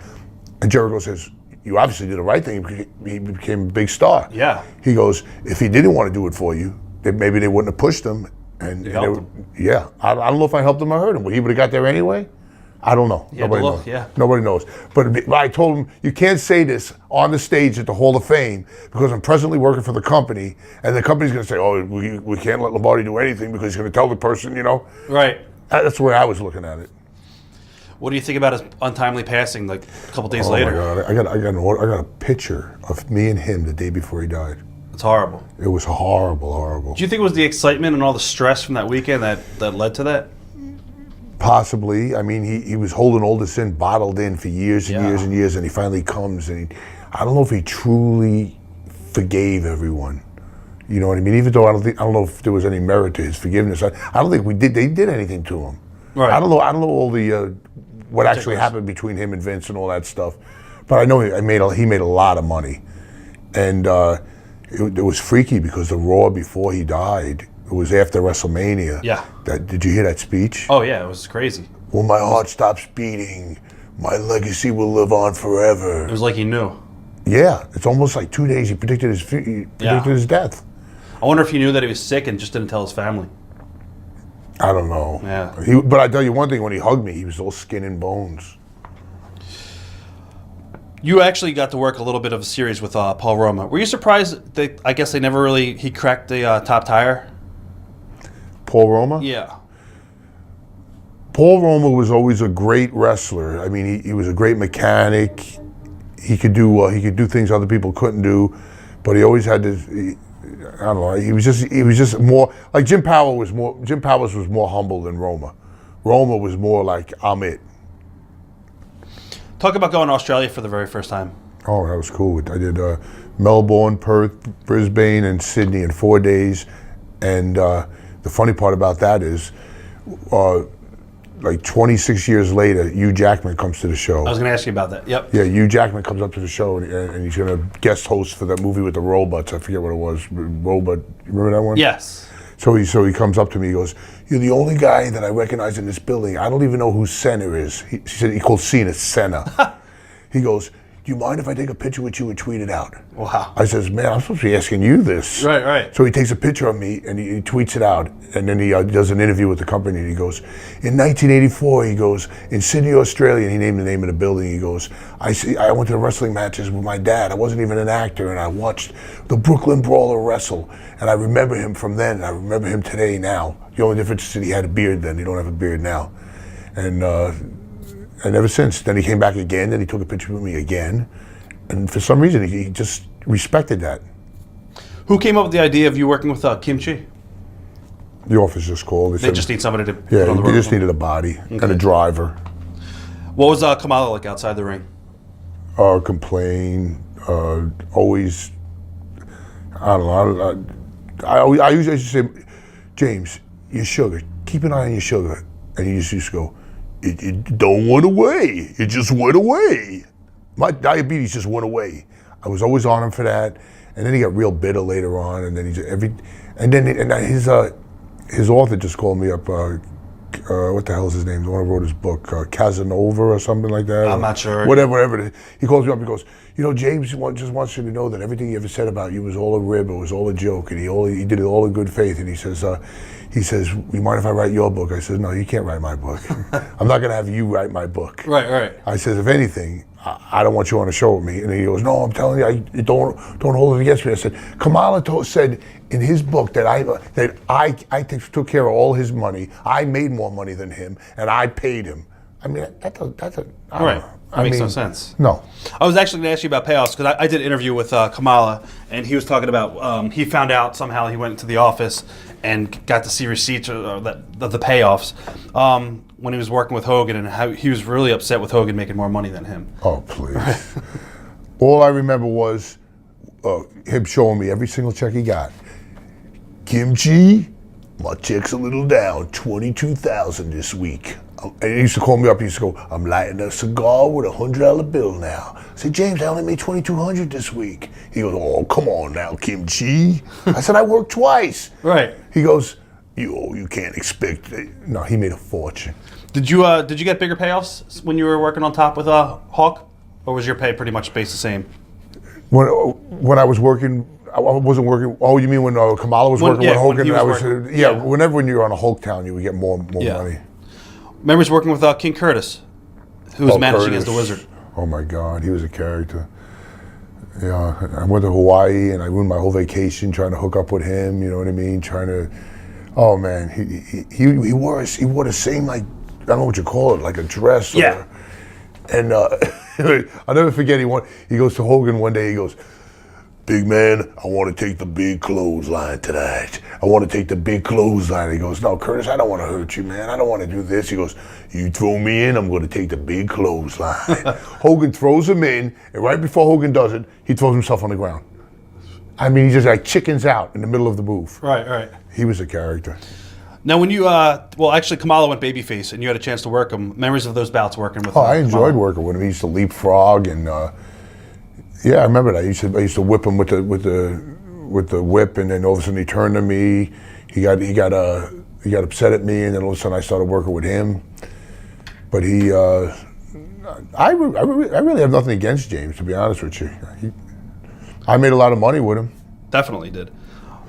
And Jericho says, you obviously did the right thing. He became a big star. Yeah. He goes, if he didn't want to do it for you, then maybe they wouldn't have pushed him. You helped him. Yeah. I don't know if I helped him or hurt him. He would have got there anyway. I don't know. had to Nobody look, knows. yeah. Nobody knows. But I told him, you can't say this on the stage at the Hall of Fame because I'm presently working for the company, and the company's going to say, oh, we can't let Lombardi do anything because he's going to tell the person, you know. Right. That's the way I was looking at it. What do you think about his untimely passing, like a couple days Oh later? my God! I got a picture of me and him the day before he died. It's horrible. It was horrible, horrible. Do you think it was the excitement and all the stress from that weekend that led to that? Possibly. I mean, he was holding all this in, bottled in for years and Yeah. years and years, and he finally comes, and I don't know if he truly forgave everyone. You know what I mean? Even though I don't know if there was any merit to his forgiveness. I don't think they did anything to him. Right. I don't know all the what actually happened between him and Vince and all that stuff, but I know he made a lot of money, and it was freaky because the Raw before he died, it was after WrestleMania. Yeah. Did you hear that speech? Oh yeah, it was crazy. When my heart stops beating, my legacy will live on forever. It was like he knew. Yeah, it's almost like 2 days he predicted his death. I wonder if he knew that he was sick and just didn't tell his family. I don't know. Yeah. But I tell you one thing, when he hugged me, he was all skin and bones. You actually got to work a little bit of a series with Paul Roma. Were you surprised that I guess he cracked the top tire? Paul Roma? Yeah. Paul Roma was always a great wrestler. I mean, he was a great mechanic. He could do things other people couldn't do, but he always had this. I don't know. He was just more like Jim Powers was more humble than Roma. Roma was more like, I'm it. Talk about going to Australia for the very first time. Oh, that was cool. I did Melbourne, Perth, Brisbane, and Sydney in 4 days. And the funny part about that is, like 26 years later, Hugh Jackman comes to the show. I was going to ask you about that. Yep. Yeah, Hugh Jackman comes up to the show, and he's going to guest host for that movie with the robots. I forget what it was. Robot. You remember that one? Yes. So he comes up to me. He goes, "You're the only guy that I recognize in this building. I don't even know who Senna is." He said he called Cena Senna. He goes, "Do you mind if I take a picture with you and tweet it out?" Wow. I says, "Man, I'm supposed to be asking you this." Right. So he takes a picture of me and he tweets it out, and then he does an interview with the company. And he goes, "In 1984," he goes, "in Sydney, Australia," and he named the name of the building. He goes, I went to the wrestling matches with my dad. I wasn't even an actor, and I watched the Brooklyn Brawler wrestle, and I remember him from then. And I remember him today. Now, the only difference is that he had a beard then. He don't have a beard now, and ever since then he came back again. And he took a picture with me again, and for some reason he just respected that. Who came up with the idea of you working with Kim Chi? The office just called. They just need somebody to put yeah, on the they just road. needed a body and a driver. What was Kamala like outside the ring? Complain, always. I don't know. I usually used to say, "James, your sugar. Keep an eye on your sugar." And he used to go, "It don't went away. It just went away. My diabetes just went away." I was always on him for that, and then he got real bitter later on, and then his author just called me up. What the hell is his name? The one who wrote his book, Casanova or something like that. I'm not sure. Whatever it is. He calls me up. He goes, "James just wants you to know that everything he ever said about you was all a rib. It was all a joke, and he did it all in good faith." And he says, "You mind if I write your book?" I said, "No, you can't write my book. I'm not going to have you write my book." Right. I said, "If anything, I don't want you on a show with me." And he goes, "No, I'm telling you, don't hold it against me." I said, "Kamala said in his book that I took care of all his money. I made more money than him, and I paid him." I mean, that's a I don't Right. know. That makes no sense. No. I was actually going to ask you about payoffs because I did an interview with Kamala, and he was talking about he found out somehow he went into the office and got to see receipts of the payoffs when he was working with Hogan, and how he was really upset with Hogan making more money than him. Oh, please. All I remember was him showing me every single check he got. "Kimchi, my check's a little down, 22,000 this week." And he used to call me up. He used to go, "I'm lighting a cigar with a $100 bill now." I said, "James, I only made 2,200 this week." He goes, "Oh, come on now, Kimchi." I said, "I worked twice." Right. He goes, "You can't expect it." No, he made a fortune. Did you get bigger payoffs when you were working on top with Hawk, or was your pay pretty much based the same? When I was working, I wasn't working. Oh, you mean when Kamala was working with Hogan? When you're on a Hulk Town, you would get more money. Remember working with King Curtis Who was Oh, managing as Curtis. the Wizard? Oh my God, he was a character. Yeah, I went to Hawaii and I ruined my whole vacation trying to hook up with him. You know what I mean? Trying to. Oh man, he wore the same, like, I don't know what you call it, like a dress. Yeah. And I'll never forget. He goes to Hogan one day. He goes, "Big man, I want to take the big clothesline tonight. I want to take the big clothesline." He goes, "No, Curtis, I don't want to hurt you, man. I don't want to do this." He goes, "You throw me in, I'm going to take the big clothesline." Hogan throws him in, and right before Hogan does it, he throws himself on the ground. I mean, he just like chickens out in the middle of the move. Right. He was a character. Now, when you, well, actually, Kamala went babyface, and you had a chance to work him. Memories of those bouts working with him? Oh, I enjoyed working with him. He used to leapfrog, and yeah, I remember that. I used to whip him with the whip, and then all of a sudden he turned to me. He got upset at me, and then all of a sudden I started working with him. But I really have nothing against James, to be honest with you. I made a lot of money with him. Definitely did.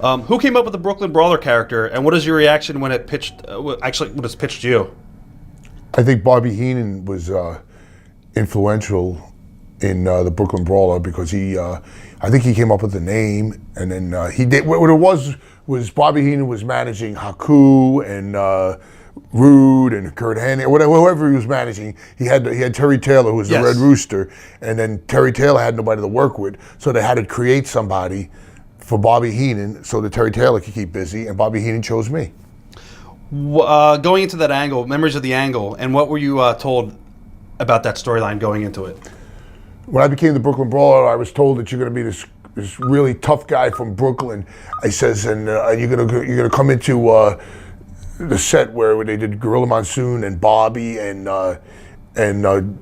Who came up with the Brooklyn Brawler character, and what is your reaction when it pitched? Actually, when it's pitched to you? I think Bobby Heenan was influential in the Brooklyn Brawler because I think he came up with the name, and then he did. What it was Bobby Heenan was managing Haku and Rude and Kurt Hennig, or whoever he was managing. He had Terry Taylor, who was the Red Rooster, and then Terry Taylor had nobody to work with, so they had to create somebody for Bobby Heenan so that Terry Taylor could keep busy, and Bobby Heenan chose me. Going into that angle, memories of the angle, and what were you told about that storyline going into it? When I became the Brooklyn Brawler, I was told that you're going to be this really tough guy from Brooklyn. I says, and you're gonna come into the set where they did Gorilla Monsoon and Bobby and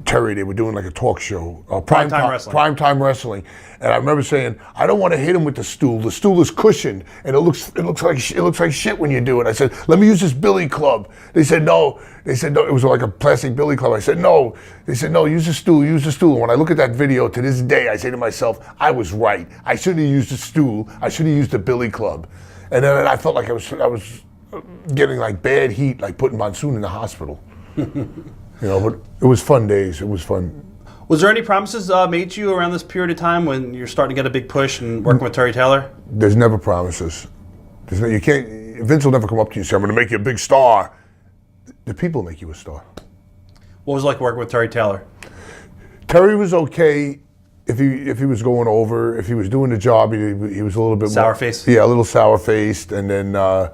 Terry. They were doing like a talk show, primetime wrestling. And I remember saying, I don't want to hit him with the stool. The stool is cushioned, and it looks like shit when you do it. I said, let me use this billy club. They said no. It was like a plastic billy club. I said no. They said no. Use the stool. And when I look at that video to this day, I say to myself, I was right. I shouldn't have used the stool. I should have used the billy club. And then I felt like I was getting like bad heat, like putting Monsoon in the hospital. But it was fun days. It was fun. Was there any promises made to you around this period of time when you're starting to get a big push and working with Terry Taylor? There's never promises. You can't. Vince will never come up to you and say, "I'm going to make you a big star." The people make you a star. What was it like working with Terry Taylor? Terry was okay if he was going over. If he was doing the job, he was a little bit sour-faced. Yeah, a little sour-faced, and then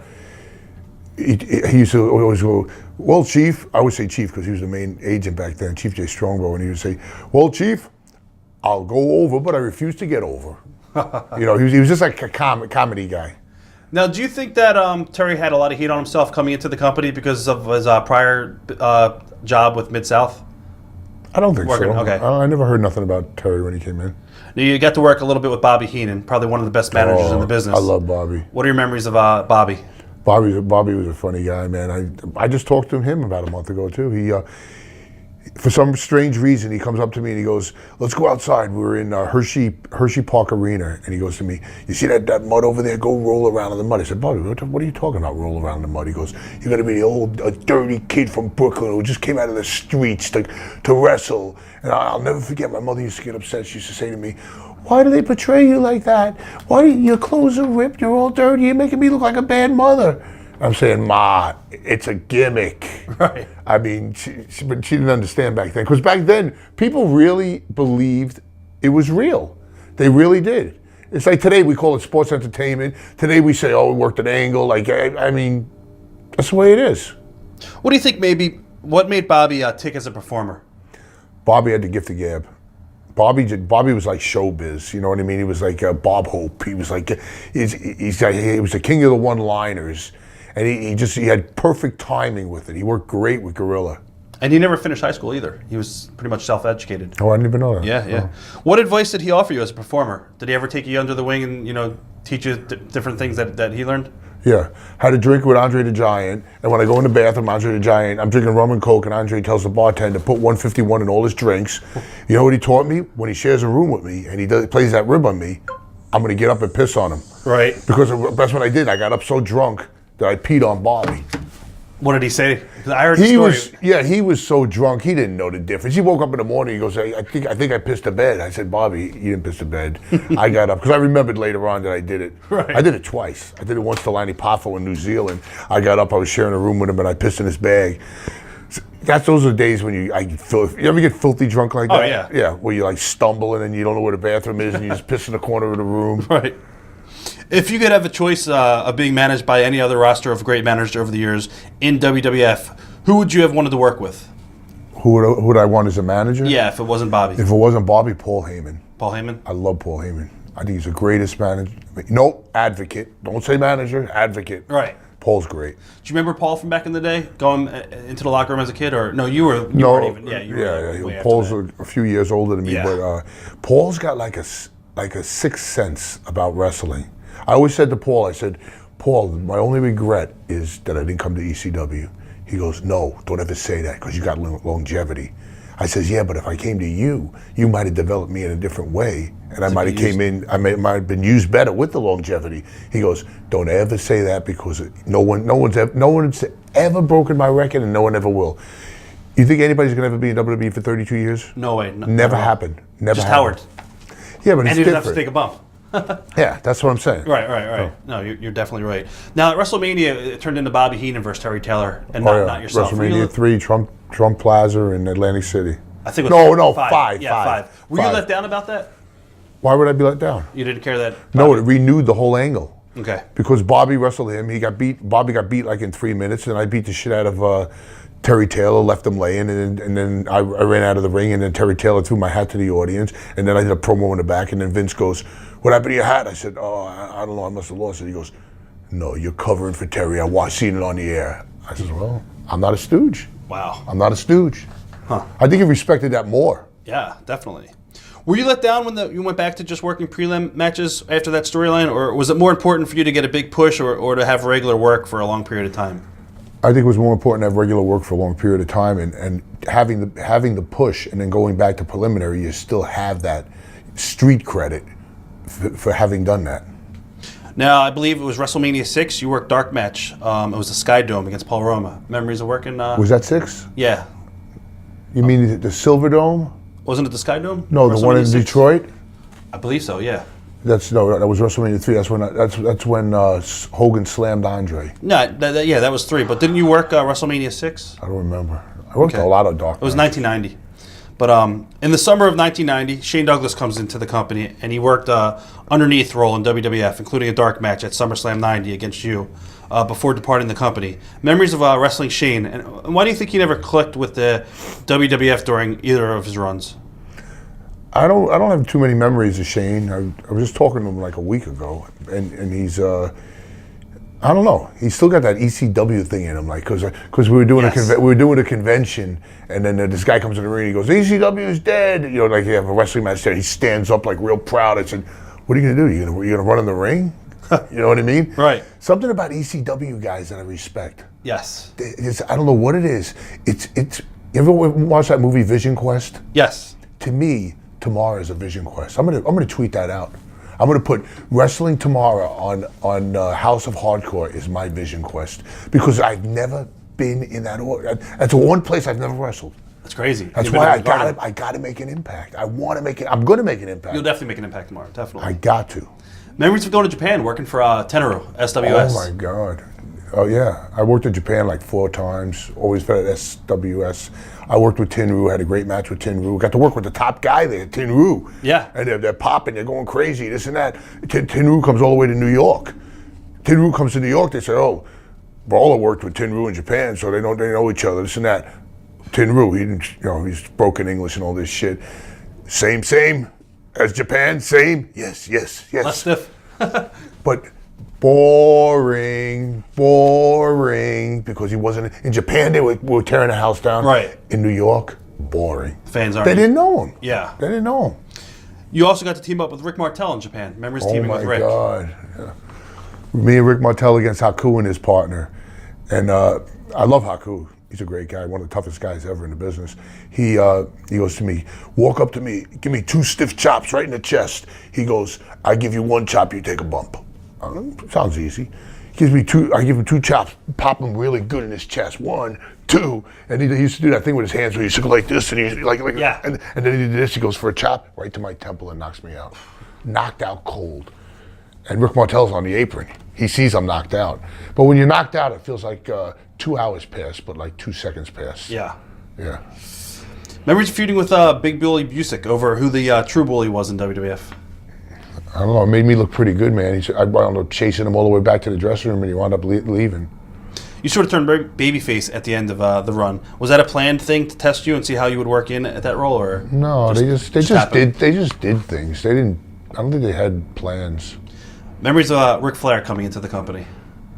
he used to always go, "Well, Chief," I would say Chief because he was the main agent back then, Chief Jay Strongbow, and he would say, "Well, Chief, I'll go over, but I refuse to get over." He was just like a comedy guy. Now, do you think that Terry had a lot of heat on himself coming into the company because of his prior job with Mid-South? I don't think so. Okay. I never heard nothing about Terry when he came in. Now, you got to work a little bit with Bobby Heenan, probably one of the best managers in the business. I love Bobby. What are your memories of Bobby? Bobby was a funny guy, man. I just talked to him about a month ago too. He, for some strange reason, he comes up to me and he goes, "Let's go outside." We were in Hershey Park Arena, and he goes to me, "You see that mud over there? Go roll around in the mud." I said, "Bobby, what are you talking about? Roll around in the mud?" He goes, "You're gonna be the old dirty kid from Brooklyn who just came out of the streets to wrestle." And I'll never forget. My mother used to get upset. She used to say to me, "Why do they portray you like that? Why your clothes are ripped? You're all dirty. You're making me look like a bad mother." I'm saying, "Ma, it's a gimmick." Right. I mean, but she didn't understand back then. Because back then, people really believed it was real. They really did. It's like today we call it sports entertainment. Today we say, "Oh, we worked an angle." Like, I mean, that's the way it is. What do you think what made Bobby tick as a performer? Bobby had the gift of gab. Bobby was like showbiz, you know what I mean? He was like Bob Hope. He was like, he was the king of the one-liners. And he had perfect timing with it. He worked great with Gorilla. And he never finished high school either. He was pretty much self-educated. Oh, I didn't even know that. Yeah. Oh. What advice did he offer you as a performer? Did he ever take you under the wing and teach you different things that he learned? Yeah. Had to drink with Andre the Giant. And when I go in the bathroom, Andre the Giant, I'm drinking rum and Coke, and Andre tells the bartender to put 151 in all his drinks. You know what he taught me? When he shares a room with me and he plays that rib on me, I'm going to get up and piss on him. Right. Because that's what I did. I got up so drunk that I peed on Bobby. What did he say? 'Cause I heard the He story. he was so drunk he didn't know the difference. He woke up in the morning. He goes, I think I pissed the bed. I said, Bobby, you didn't piss the bed. I got up because I remembered later on that I did it. Right. I did it twice. I did it once to Lanny Poffo in New Zealand. I got up. I was sharing a room with him, and I pissed in his bag. Those are the days when you ever get filthy drunk like that? Oh, yeah. Yeah, where you like stumble and then you don't know where the bathroom is and you just piss in the corner of the room. Right. If you could have a choice of being managed by any other roster of great managers over the years in WWF, who would you have wanted to work with? Who would I want as a manager? Yeah, if it wasn't Bobby. If it wasn't Bobby, Paul Heyman. Paul Heyman? I love Paul Heyman. I think he's the greatest manager. No, advocate. Don't say manager, advocate. Right. Paul's great. Do you remember Paul from back in the day, going into the locker room as a kid, or no? You weren't even. Yeah, you were. Way after Paul's that. a few years older than me, Yeah. but Paul's got like a sixth sense about wrestling. I always said to Paul, I said, Paul, my only regret is that I didn't come to ECW. He goes, no, don't ever say that because you got longevity. I says, yeah, but if I came to you, you might have developed me in a different way, and I might have came in. I might have been used better with the longevity. He goes, don't ever say that because no one's ever broken my record, and no one ever will. You think anybody's gonna ever be in WWE for 32 years? No way. Never happened. Never Just happened. Howard. Yeah, but And it's he doesn't have to different. take a bump. Yeah, that's what I'm saying. Right. No, you're definitely right. Now, at WrestleMania, it turned into Bobby Heenan versus Terry Taylor, and not yourself. Were you WrestleMania 3, Trump Plaza in Atlantic City. I think it was five. Yeah, five. Were you let down about that? Why would I be let down? You didn't care that? No, it renewed the whole angle. Okay. Because Bobby wrestled him, he got beat. Bobby got beat like in 3 minutes, and I beat the shit out of Terry Taylor, left him laying, and then I ran out of the ring, and then Terry Taylor threw my hat to the audience, and then I did a promo in the back, and then Vince goes, "What happened to your hat?" I said, "Oh, I don't know, I must have lost it." He goes, "No, you're covering for Terry. I seen it on the air." I said, "Well, I'm not a stooge. Wow. I'm not a stooge." Huh. I think he respected that more. Yeah, definitely. Were you let down when you went back to just working prelim matches after that storyline, or was it more important for you to get a big push or to have regular work for a long period of time? I think it was more important to have regular work for a long period of time, and having the push, and then going back to preliminary, you still have that street credit for having done that. Now, I believe it was WrestleMania 6. You worked dark match. It was the Sky Dome against Paul Roma. Memories of working? Was that 6? Yeah. You mean the Silver Dome? Wasn't it the Sky Dome? No, the one in WrestleMania 6? Detroit. I believe so. Yeah. That was WrestleMania 3. That's when Hogan slammed Andre. No, that was 3. But didn't you work WrestleMania 6? I don't remember. I worked Okay. a lot of dark. It was 1990. But in the summer of 1990, Shane Douglas comes into the company, and he worked underneath role in WWF, including a dark match at SummerSlam 90 against you before departing the company. Memories of wrestling Shane, and why do you think he never clicked with the WWF during either of his runs? I don't have too many memories of Shane. I was just talking to him like a week ago, and he's I don't know. He's still got that ECW thing in him, like because we were doing a convention, and then this guy comes in the ring. And he goes, "ECW is dead." You know, like you have a wrestling match there. He stands up like real proud. I said, "What are you gonna do? You gonna run in the ring?" You know what I mean? Right. Something about ECW guys that I respect. Yes. I don't know what it is. It's. You ever watch that movie Vision Quest? Yes. To me, tomorrow is a Vision Quest. I'm gonna tweet that out. I'm gonna put Wrestling Tomorrow on House of Hardcore is my Vision Quest because I've never been in that order. That's the one place I've never wrestled. That's crazy. That's You've been why in the Garden. I gotta make an impact. I want to make it. I'm gonna make an impact. You'll definitely make an impact tomorrow. Definitely. I got to. Memories of going to Japan, working for Tenaru, SWS. Oh my God. Oh yeah, I worked in Japan like 4 times. Always been at SWS. I worked with Tenryu. Had a great match with Tenryu. Got to work with the top guy there, Tenryu. Yeah. And they're popping. They're going crazy. This and that. Tenryu comes all the way to New York. Tenryu comes to New York. They say, "Oh, Brawler worked with Tenryu in Japan, so they know each other." This and that. Tenryu, he didn't, he's broken English and all this shit. Same as Japan. Same. Yes. Less stiff. But boring, because he wasn't in Japan. They were tearing the house down. Right. In New York, boring. Fans aren't. They didn't know him. Yeah. They didn't know him. You also got to team up with Rick Martel in Japan. Memories teaming with Rick. Oh my God. Yeah. Me and Rick Martel against Haku and his partner, and I love Haku. He's a great guy, one of the toughest guys ever in the business. He goes to me, walk up to me, give me 2 stiff chops right in the chest. He goes, "I give you 1 chop, you take a bump." Sounds easy. gives me two. I give him 2 chops, pop him really good in his chest. 1, 2, and he used to do that thing with his hands where he used to go like this, and he like Yeah. and then he did this. He goes for a chop right to my temple and knocks me out, knocked out cold. And Rick Martel's on the apron. He sees I'm knocked out. But when you're knocked out, it feels like 2 hours pass, but like 2 seconds pass. Yeah. Yeah. Memories of feuding with Big Billy Busick over who the true bully was in WWF. I don't know. It made me look pretty good, man. I wound up chasing him all the way back to the dressing room, and he wound up leaving. You sort of turned babyface at the end of the run. Was that a planned thing to test you and see how you would work in at that role, or No, they just did things. They didn't. I don't think they had plans. Memories of Ric Flair coming into the company.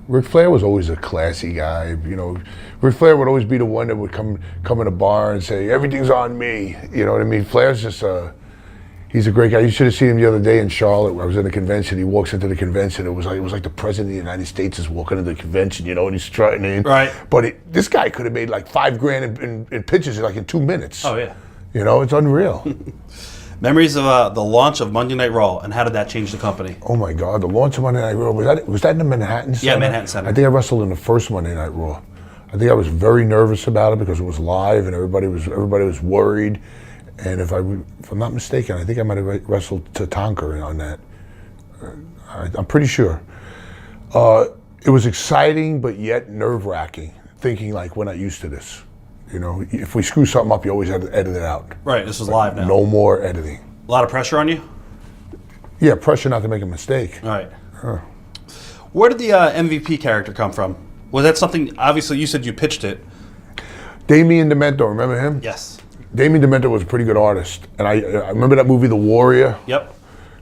Ric Flair was always a classy guy. You know, Ric Flair would always be the one that would come in a bar and say, everything's on me. You know what I mean? Flair's just he's a great guy. You should have seen him the other day in Charlotte. I was in a convention. He walks into the convention. It was like the president of the United States is walking into the convention, you know, and he's strutting in. Right. But this guy could have made like $5,000 in pitches like in 2 minutes. Oh, yeah. You know, it's unreal. Memories of the launch of Monday Night Raw, and how did that change the company? Oh my God, the launch of Monday Night Raw, was that in the Manhattan Center? Yeah, Manhattan Center. I think I wrestled in the first Monday Night Raw. I think I was very nervous about it because it was live and everybody was worried. And if I'm not mistaken, I think I might have wrestled Tatanka on that. I'm pretty sure. It was exciting, but yet nerve-wracking, thinking like, we're not used to this. You know, if we screw something up, you always have to edit it out. Right, this is live now. No more editing. A lot of pressure on you? Yeah, pressure not to make a mistake. All right. Where did the MVP character come from? Was that something, obviously you said you pitched it. Damien Demento, remember him? Yes. Damien Demento was a pretty good artist. And I remember that movie, The Warrior? Yep.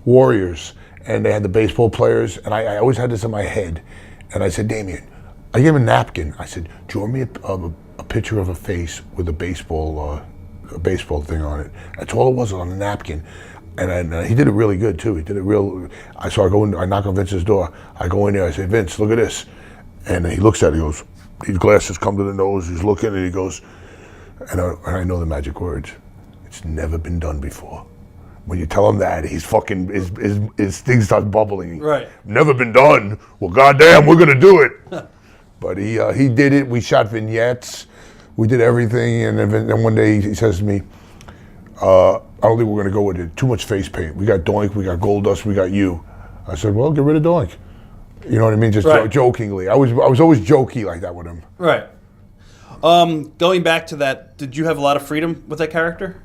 Warriors. And they had the baseball players. And I always had this in my head. And I said, Damien, I gave him a napkin. I said, draw me a picture of a face with a baseball thing on it. That's all it was on a napkin. And he did it really good too. He did it real. So I go in, I knock on Vince's door. I go in there, I say, Vince, look at this. And he looks at it, he goes, these glasses come to the nose, he's looking and he goes, and I know the magic words. It's never been done before. When you tell him that, he's fucking, his thing starts bubbling. Right. Never been done. Well, goddamn, we're gonna do it. But he did it. We shot vignettes. We did everything. And then one day he says to me, I don't think we're going to go with it. Too much face paint. We got Doink, we got Goldust, we got you. I said, well, get rid of Doink. You know what I mean? Just right. Jokingly. I was always jokey like that with him. Right. Going back to that, did you have a lot of freedom with that character?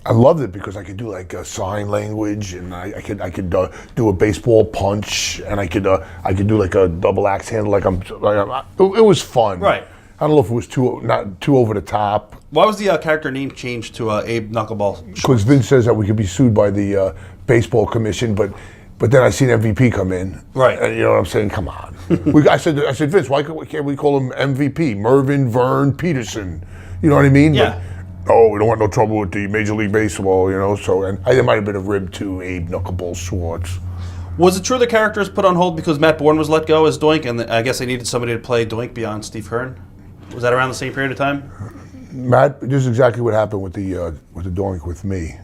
I loved it because I could do like sign language, and I could do a baseball punch, and I could do like a double axe handle. It was fun. Right. I don't know if it was not too over the top. Why was the character name changed to Abe Knuckleball? Because Vince says that we could be sued by the baseball commission, but then I seen MVP come in. Right. And you know what I'm saying? Come on. I said, Vince, why can't we call him MVP? Mervyn Vern Peterson. You know what I mean? Yeah. But, oh, we don't want no trouble with the Major League Baseball, you know. So, and there might have been a rib to Abe Knuckleball Schwartz. Was it true the character was put on hold because Matt Bourne was let go as Doink, and I guess they needed somebody to play Doink beyond Steve Keirn? Was that around the same period of time? Matt, this is exactly what happened with the Doink with me.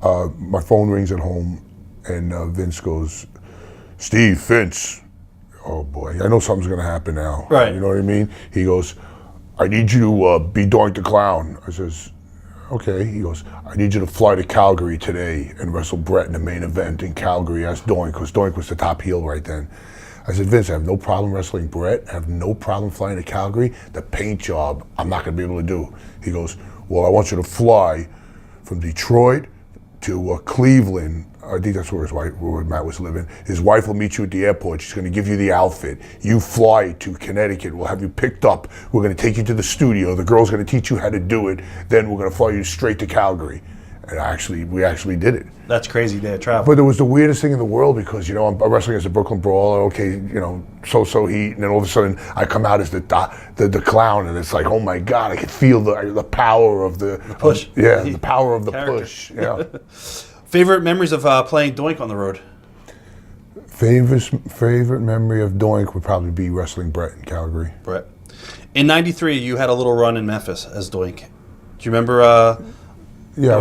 My phone rings at home, and Vince goes, Steve, Vince. Oh boy, I know something's gonna happen now. Right. You know what I mean? He goes, I need you to be Doink the Clown. I says, okay. He goes, I need you to fly to Calgary today and wrestle Brett in the main event in Calgary as Doink, because Doink was the top heel right then. I said, Vince, I have no problem wrestling Brett. I have no problem flying to Calgary. The paint job, I'm not going to be able to do. He goes, well, I want you to fly from Detroit to Cleveland. I think that's where Matt was living. His wife will meet you at the airport. She's going to give you the outfit. You fly to Connecticut. We'll have you picked up. We're going to take you to the studio. The girl's going to teach you how to do it. Then we're going to fly you straight to Calgary. And we actually did it. That's crazy day of travel. But it was the weirdest thing in the world because, you know, I'm wrestling as a Brooklyn Brawler, okay, you know, so heat, and then all of a sudden I come out as the clown, and it's like, oh my God, I can feel the power of the push. The power of the Character. push. Yeah. Favorite memories of playing Doink on the road? Favorite memory of Doink would probably be wrestling Brett in Calgary. Brett. In '93, you had a little run in Memphis as Doink. Do you remember? Yeah, I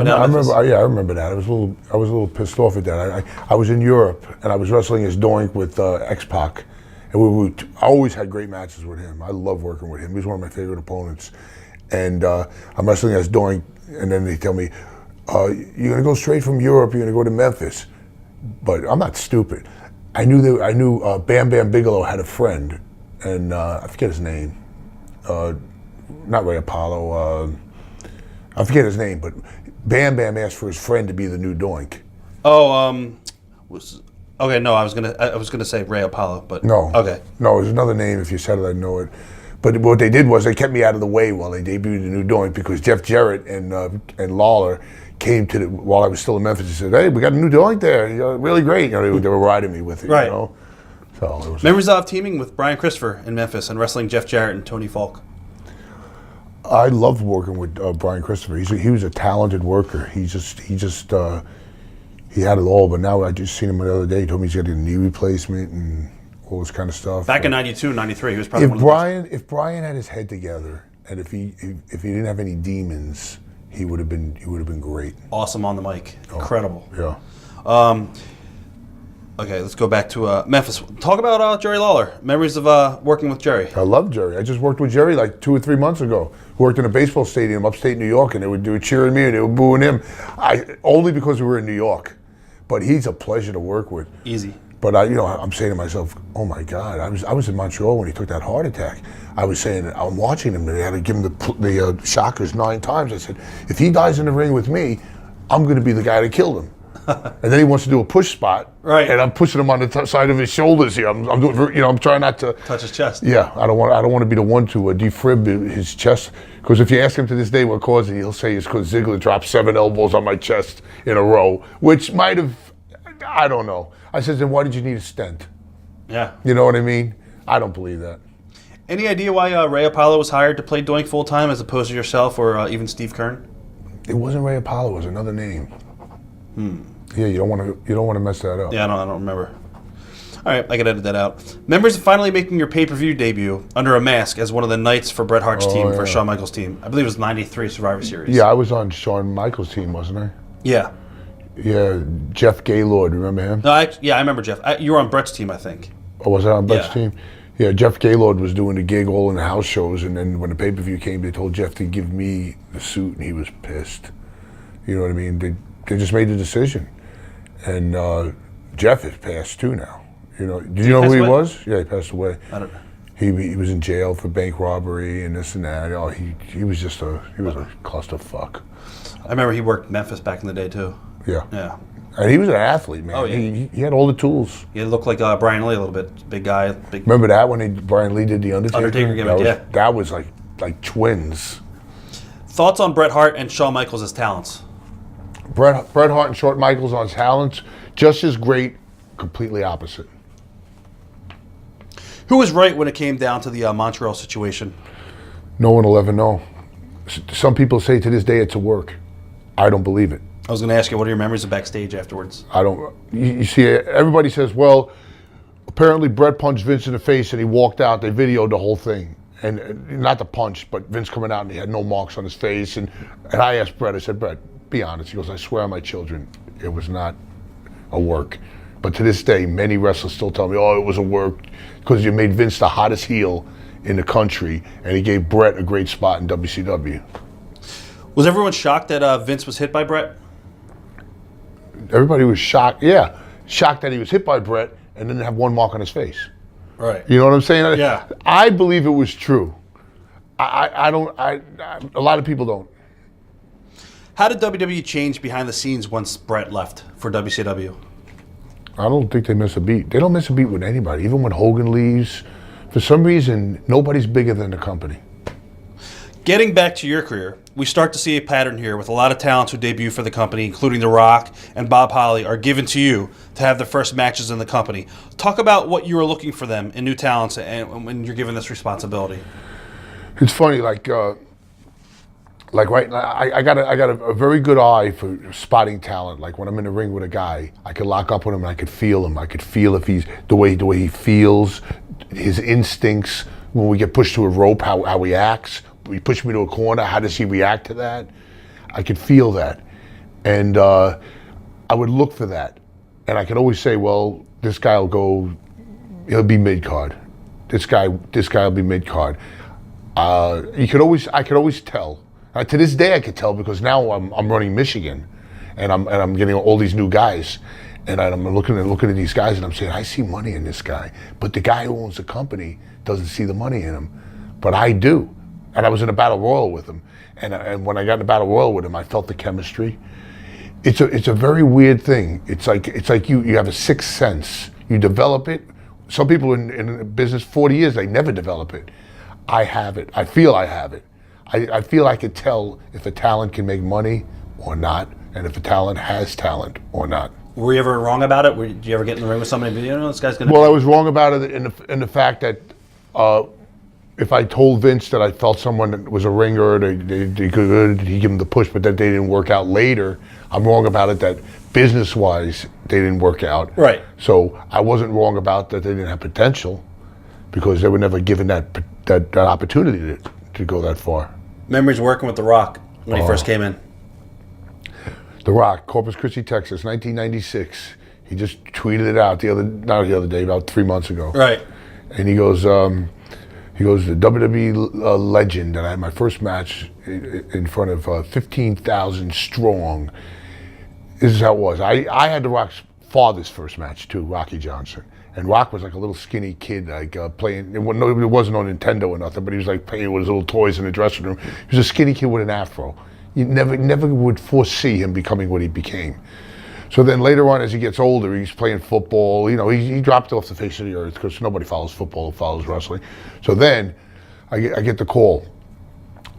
remember that. I was a little pissed off at that. I was in Europe and I was wrestling as Doink with X-Pac, And I always had great matches with him. I love working with him. He was one of my favorite opponents. And I'm wrestling as Doink, and then they tell me, you're gonna go straight from Europe, you're gonna go to Memphis. But I'm not stupid. I knew Bam Bam Bigelow had a friend, and I forget his name. Not Ray Apollo. I forget his name, but Bam Bam asked for his friend to be the new Doink. Oh, okay. No, I was gonna say Ray Apollo, but No. Okay. No, there's another name. If you said it, I'd know it. But what they did was they kept me out of the way while they debuted the new Doink, because Jeff Jarrett and Lawler came to while I was still in Memphis. He said, "Hey, we got a new Doink there. You're really great." They were riding me with it. Right. So it was. Memories of teaming with Brian Christopher in Memphis and wrestling Jeff Jarrett and Tony Falk. I loved working with Brian Christopher. He was a talented worker. He had it all. But now I just seen him the other day. He told me he's getting a knee replacement and all this kind of stuff. Back in '92, '93, he was probably one of the best. If Brian had his head together, and if he didn't have any demons, he would have been great. Awesome on the mic, incredible. Yeah. Okay, let's go back to Memphis. Talk about Jerry Lawler. Memories of working with Jerry. I love Jerry. I just worked with Jerry like 2 or 3 months ago. We worked in a baseball stadium upstate New York, and they were cheering me and they were booing him. Only because we were in New York. But he's a pleasure to work with. Easy. But I'm saying to myself, oh my God! I was in Montreal when he took that heart attack. I was saying, I'm watching him. They had to give him the shockers 9 times. I said, if he dies in the ring with me, I'm going to be the guy that killed him. And then he wants to do a push spot, right? And I'm pushing him on the side of his shoulders here. I'm doing, I'm trying not to touch his chest. Yeah, I don't want to be the one to defib his chest. Because if you ask him to this day what caused it, he'll say it's because Ziggler dropped 7 elbows on my chest in a row, which might have, I don't know. I said, then why did you need a stent? Yeah. You know what I mean? I don't believe that. Any idea why Ray Apollo was hired to play Doink full time as opposed to yourself or even Steve Kern? It wasn't Ray Apollo. It was another name. Yeah, you don't want to mess that up. Yeah, I don't remember. All right, I can edit that out. Members of finally making your pay-per-view debut under a mask as one of the knights for Bret Hart's team, for Shawn Michaels' team. I believe it was '93 Survivor Series. Yeah, I was on Shawn Michaels' team, wasn't I? Yeah. Yeah, Jeff Gaylord, remember him? No, I remember Jeff. You were on Bret's team, I think. Oh, was I on Bret's team? Yeah, Jeff Gaylord was doing the gig all in the house shows, and then when the pay-per-view came, they told Jeff to give me the suit, and he was pissed. You know what I mean? They just made the decision. And Jeff has passed too now. Did you know who he was? Yeah, he passed away. I don't know. He was in jail for bank robbery and this and that. Oh, he was a clusterfuck. I remember he worked Memphis back in the day too. Yeah. Yeah. And he was an athlete, man. Oh, yeah. He had all the tools. He looked like Brian Lee a little bit. Big guy. Remember that when Brian Lee did the Undertaker gimmick? That was like twins. Thoughts on Bret Hart and Shawn Michaels as talents? Bret Hart and Shawn Michaels on talents, just as great, completely opposite. Who was right when it came down to the Montreal situation? No one will ever know. Some people say to this day it's a work. I don't believe it. I was going to ask you, what are your memories of backstage afterwards? I don't. You see, everybody says, well, apparently Bret punched Vince in the face and he walked out. They videoed the whole thing. And not the punch, but Vince coming out and he had no marks on his face. And I asked Bret, I said, Bret, be honest. He goes, I swear on my children, it was not a work. But to this day, many wrestlers still tell me, oh, it was a work because you made Vince the hottest heel in the country and he gave Bret a great spot in WCW. Was everyone shocked that Vince was hit by Bret? Everybody was shocked, yeah. Shocked that he was hit by Bret and didn't have one mark on his face. Right. You know what I'm saying? Yeah. I believe it was true. I don't, a lot of people don't. How did WWE change behind the scenes once Bret left for WCW? I don't think they miss a beat. They don't miss a beat with anybody. Even when Hogan leaves, for some reason, nobody's bigger than the company. Getting back to your career, we start to see a pattern here with a lot of talents who debut for the company, including The Rock and Bob Holly, are given to you to have their first matches in the company. Talk about what you are looking for them in new talents and when you're given this responsibility. It's funny, like right now, I got a very good eye for spotting talent. Like when I'm in the ring with a guy, I could lock up with him and I could feel him. I could feel if he's the way he feels, his instincts. When we get pushed to a rope, how he acts. We push me to a corner, how does he react to that? I could feel that. And I would look for that. And I could always say, well, this guy will go he'll be mid card. This guy will be mid card. I could always tell. To this day, I could tell because now I'm running Michigan, and I'm getting all these new guys, and I'm looking at these guys, and I'm saying I see money in this guy, but the guy who owns the company doesn't see the money in him, but I do. And I was in a battle royal with him, and when I got in a battle royal with him, I felt the chemistry. It's a very weird thing. It's like you have a sixth sense. You develop it. Some people in business 40 years, they never develop it. I have it. I feel I have it. I feel I could tell if a talent can make money or not, and if a talent has talent or not. Were you ever wrong about it? Did you ever get in the ring with somebody? You know, this guy's gonna. Well, I was wrong about it in the fact that if I told Vince that I felt someone was a ringer, they could he give him the push, but that they didn't work out later. I'm wrong about it that business-wise they didn't work out. Right. So I wasn't wrong about that they didn't have potential because they were never given that opportunity to go that far. Memories working with The Rock when he first came in. The Rock, Corpus Christi, Texas, 1996. He just tweeted it out not the other day, about 3 months ago. Right. And he goes, the WWE legend, and I had my first match in front of 15,000 strong. This is how it was. I had The Rock's father's first match too, Rocky Johnson. And Rock was like a little skinny kid, like playing. It wasn't on Nintendo or nothing, but he was like playing with his little toys in the dressing room. He was a skinny kid with an afro. You never would foresee him becoming what he became. So then later on, as he gets older, he's playing football. You know, he dropped off the face of the earth because nobody follows football, follows wrestling. So then I get the call.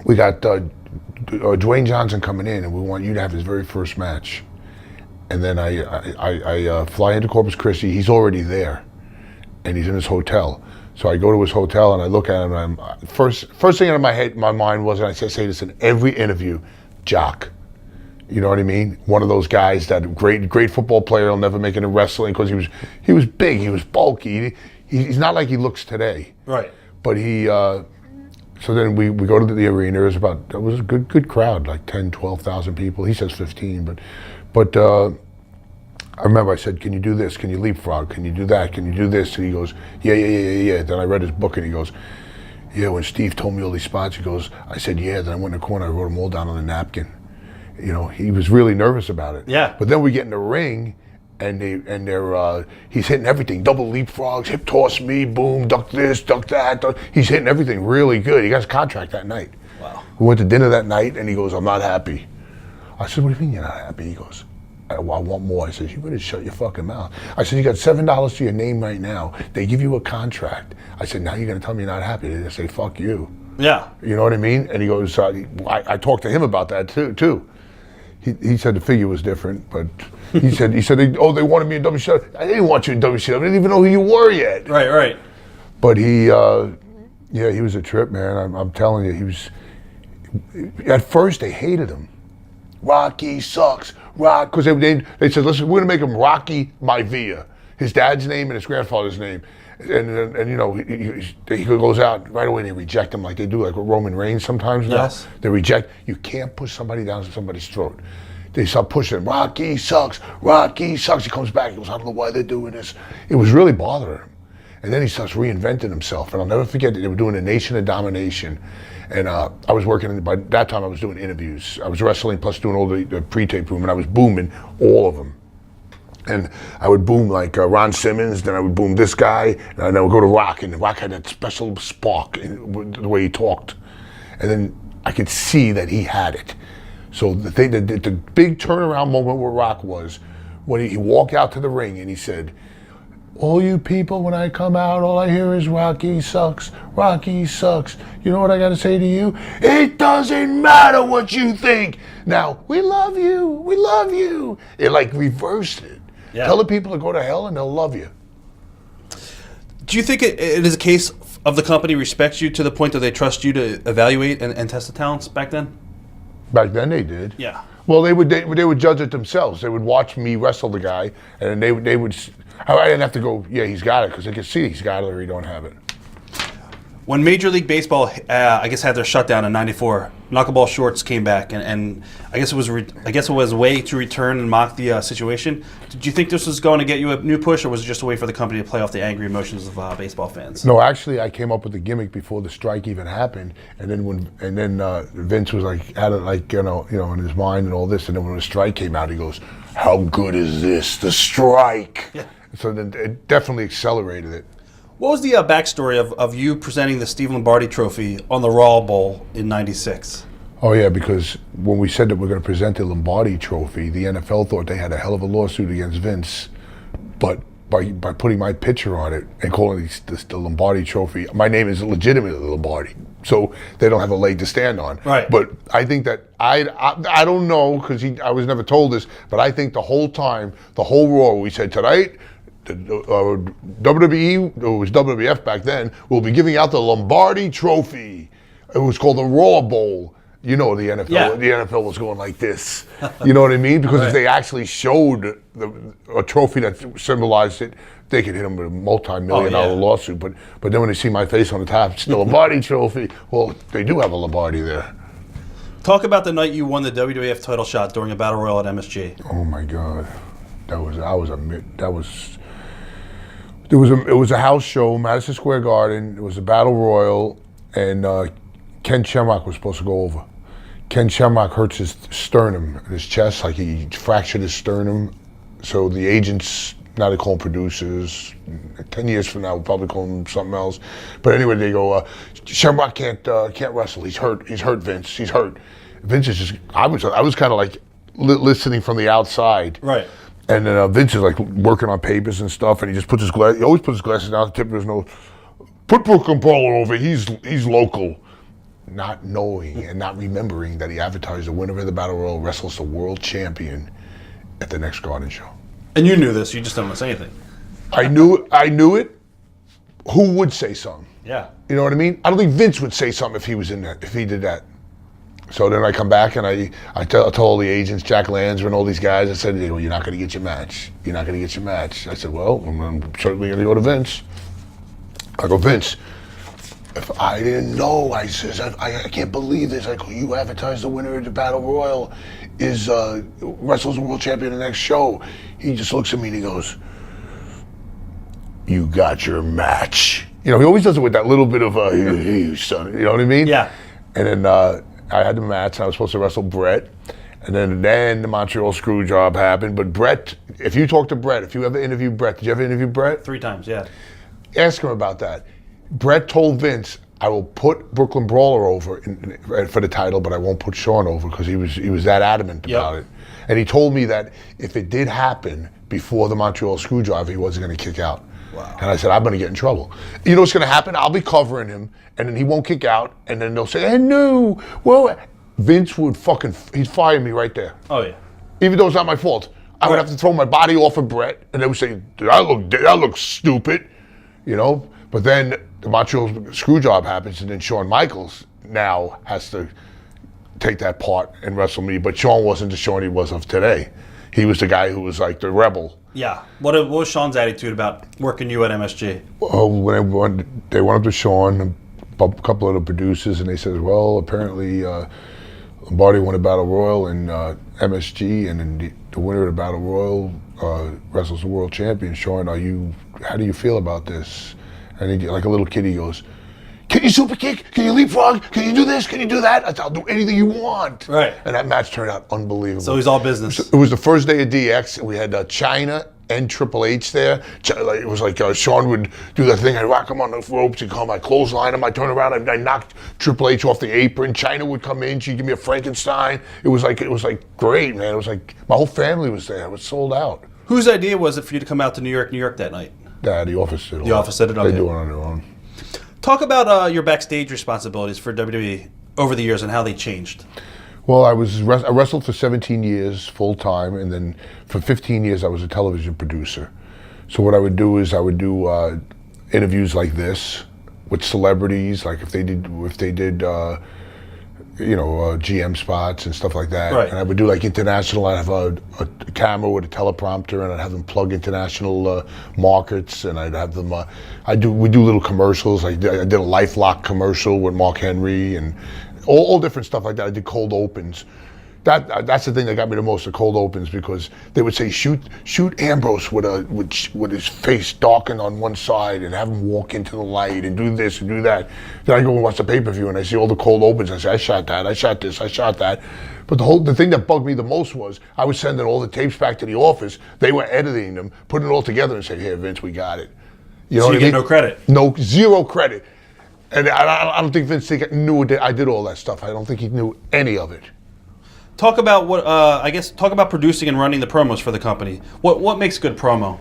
We got Dwayne Johnson coming in, and we want you to have his very first match. And then I fly into Corpus Christi. He's already there, and he's in his hotel. So I go to his hotel and I look at him. And first thing in my mind was, and I say this in every interview, Jock. You know what I mean? One of those guys that great football player. He'll never make it in wrestling because he was big, he was bulky. He's not like he looks today. Right. But he. So then we go to the arena. It was a good crowd, like 10, 12,000 people. He says 15, but I remember I said, can you do this? Can you leapfrog? Can you do that? Can you do this? And he goes, yeah. Then I read his book and he goes, yeah, when Steve told me all these spots, he goes, I said, yeah. Then I went in the corner, I wrote them all down on a napkin. You know, he was really nervous about it. Yeah. But then we get in the ring and he's hitting everything. Double leapfrogs, hip toss me, boom, duck this, duck that. He's hitting everything really good. He got his contract that night. Wow. We went to dinner that night and he goes, I'm not happy. I said, what do you mean you're not happy? He goes, I want more. I said, you better shut your fucking mouth. I said, you got $7 to your name right now. They give you a contract. I said, now you're going to tell me you're not happy. They say, fuck you. Yeah. You know what I mean? And he goes, I talked to him about that too. He said the figure was different, but he said they wanted me in WCW. I didn't want you in WCW. I didn't even know who you were yet. Right. But he was a trip, man. I'm telling you, at first they hated him. Rocky sucks. Because they said, listen, we're going to make him Rocky Maivia, his dad's name and his grandfather's name. And you know, he goes out right away and they reject him like they do, like with Roman Reigns sometimes now. Yes. They reject. You can't push somebody down somebody's throat. They start pushing him. Rocky sucks. Rocky sucks. He comes back. He goes, I don't know why they're doing this. It was really bothering him. And then he starts reinventing himself. And I'll never forget that they were doing a Nation of Domination. And I was working, by that time I was doing interviews. I was wrestling plus doing all the pre-tape room, and I was booming all of them. And I would boom like Ron Simmons, then I would boom this guy, and then I would go to Rock, and Rock had that special spark in the way he talked. And then I could see that he had it. So the big turnaround moment with Rock was when he walked out to the ring and he said, all you people, when I come out, all I hear is Rocky sucks, Rocky sucks. You know what I got to say to you? It doesn't matter what you think. Now, we love you. It like reversed it. Yeah. Tell the people to go to hell and they'll love you. Do you think it is a case of the company respects you to the point that they trust you to evaluate and test the talents back then? Back then they did. Yeah. Well, they would judge it themselves. They would watch me wrestle the guy, and they would. I didn't have to go, yeah, he's got it, because they could see he's got it or he don't have it. When Major League Baseball, I guess, had their shutdown in '94, knuckleball shorts came back, and I guess it was a way to return and mock the situation. Did you think this was going to get you a new push, or was it just a way for the company to play off the angry emotions of baseball fans? No, actually, I came up with the gimmick before the strike even happened, and then Vince was like, had it like you know in his mind and all this, and then when the strike came out, he goes, "How good is this? The strike!" Yeah. So then it definitely accelerated it. What was the backstory of you presenting the Steve Lombardi Trophy on the Raw Bowl in '96? Oh yeah, because when we said that we're going to present the Lombardi Trophy, the NFL thought they had a hell of a lawsuit against Vince, but by putting my picture on it and calling this the Lombardi Trophy, my name is legitimately Lombardi, so they don't have a leg to stand on. Right. But I think that I don't know because I was never told this, but I think the whole time, the whole Raw, we said tonight. WWE, it was WWF back then, will be giving out the Lombardi Trophy. It was called the Raw Bowl. You know, the NFL. Yeah. The NFL was going like this. You know what I mean? Because if they actually showed a trophy that symbolized it, they could hit them with a multi-million-dollar lawsuit. But then when they see my face on the top, it's the Lombardi Trophy. Well, they do have a Lombardi there. Talk about the night you won the WWF title shot during a battle royal at MSG. Oh my God, it was a house show, Madison Square Garden. It was a battle royal, and Ken Shamrock was supposed to go over. Ken Shamrock hurts his sternum, his chest, like he fractured his sternum. So the agents, now they call them producers. 10 years from now, we'll probably call them something else. But anyway, they go, Shamrock can't wrestle. He's hurt. He's hurt, Vince. He's hurt. Vince is just. I was kind of like listening from the outside. Right. And then Vince is like working on papers and stuff, and he just puts his he always puts his glasses down at the tip of his nose. Put Brooklyn Brawler over. He's local, not knowing and not remembering that he advertised the winner of the Battle Royal wrestles the world champion at the next Garden show. And you knew this. You just don't say anything. I knew it. Who would say something? Yeah. You know what I mean? I don't think Vince would say something if he was in that. If he did that. So then I come back and I told all the agents, Jack Lanzer and all these guys, I said, well, you're not going to get your match. You're not going to get your match. I said, well, I'm certainly going to go to Vince. I go, Vince, if I didn't know, I says, I can't believe this. I go, you advertised the winner of the Battle Royal is wrestles the world champion the next show. He just looks at me and he goes, you got your match. You know, he always does it with that little bit of hey, son. You know what I mean? Yeah. And then I had the match, and I was supposed to wrestle Brett. And then the Montreal screw job happened. But Brett, if you talk to Brett, if you ever interview Brett, did you ever interview Brett? 3 times, yeah. Ask him about that. Brett told Vince, I will put Brooklyn Brawler over for the title, but I won't put Shawn over because he was that adamant about it. And he told me that if it did happen before the Montreal screw job, he wasn't going to kick out. Wow. And I said, I'm going to get in trouble. You know what's going to happen? I'll be covering him, and then he won't kick out, and then they'll say, hey, no. Well, Vince would he'd fire me right there. Oh, yeah. Even though it's not my fault. I would have to throw my body off of Brett, and they would say, that looks stupid, you know? But then the Montreal screw job happens, and then Shawn Michaels now has to take that part and wrestle me. But Shawn wasn't the Shawn he was of today. He was the guy who was like the rebel. Yeah. What was Shawn's attitude about working you at MSG? When they went up to Shawn, a couple of the producers, and they said, well, apparently Lombardi won a Battle Royal in MSG, and then the winner of the Battle Royal wrestles the world champion. Shawn, how do you feel about this? And he, like a little kid, he goes, can you super kick? Can you leapfrog? Can you do this? Can you do that? I said, I'll do anything you want. Right. And that match turned out unbelievable. So he's all business. It was the first day of DX, and we had Chyna and Triple H there. It was like Shawn would do that thing. I'd rock him on the ropes. He'd come, I'd clothesline him. I'd turn around. I knocked Triple H off the apron. Chyna would come in. She'd give me a Frankenstein. It was like great, man. It was like my whole family was there. It was sold out. Whose idea was it for you to come out to New York that night? The office did it. The office did it? Okay. They do it on their own. Talk about your backstage responsibilities for WWE over the years and how they changed. Well, I wrestled for 17 years full time, and then for 15 years I was a television producer. So what I would do is I would do interviews like this with celebrities, like if they did GM spots and stuff like that. Right. And I would do like international. I'd have a camera with a teleprompter, and I'd have them plug international markets, and I'd have them. We do little commercials. I did a LifeLock commercial with Mark Henry, and all different stuff like that. I did cold opens. That's the thing that got me the most, the cold opens, because they would say shoot Ambrose with his face darkened on one side and have him walk into the light and do this and do that. Then I go and watch the pay-per-view and I see all the cold opens. I say, I shot that, I shot this, I shot that. But the thing that bugged me the most was I was sending all the tapes back to the office. They were editing them, putting it all together and saying, "Here, Vince, we got it." You know So what you I get mean? no credit. No, zero credit. And I don't think Vince knew I did all that stuff. I don't think he knew any of it. Talk about talk about producing and running the promos for the company. What makes a good promo?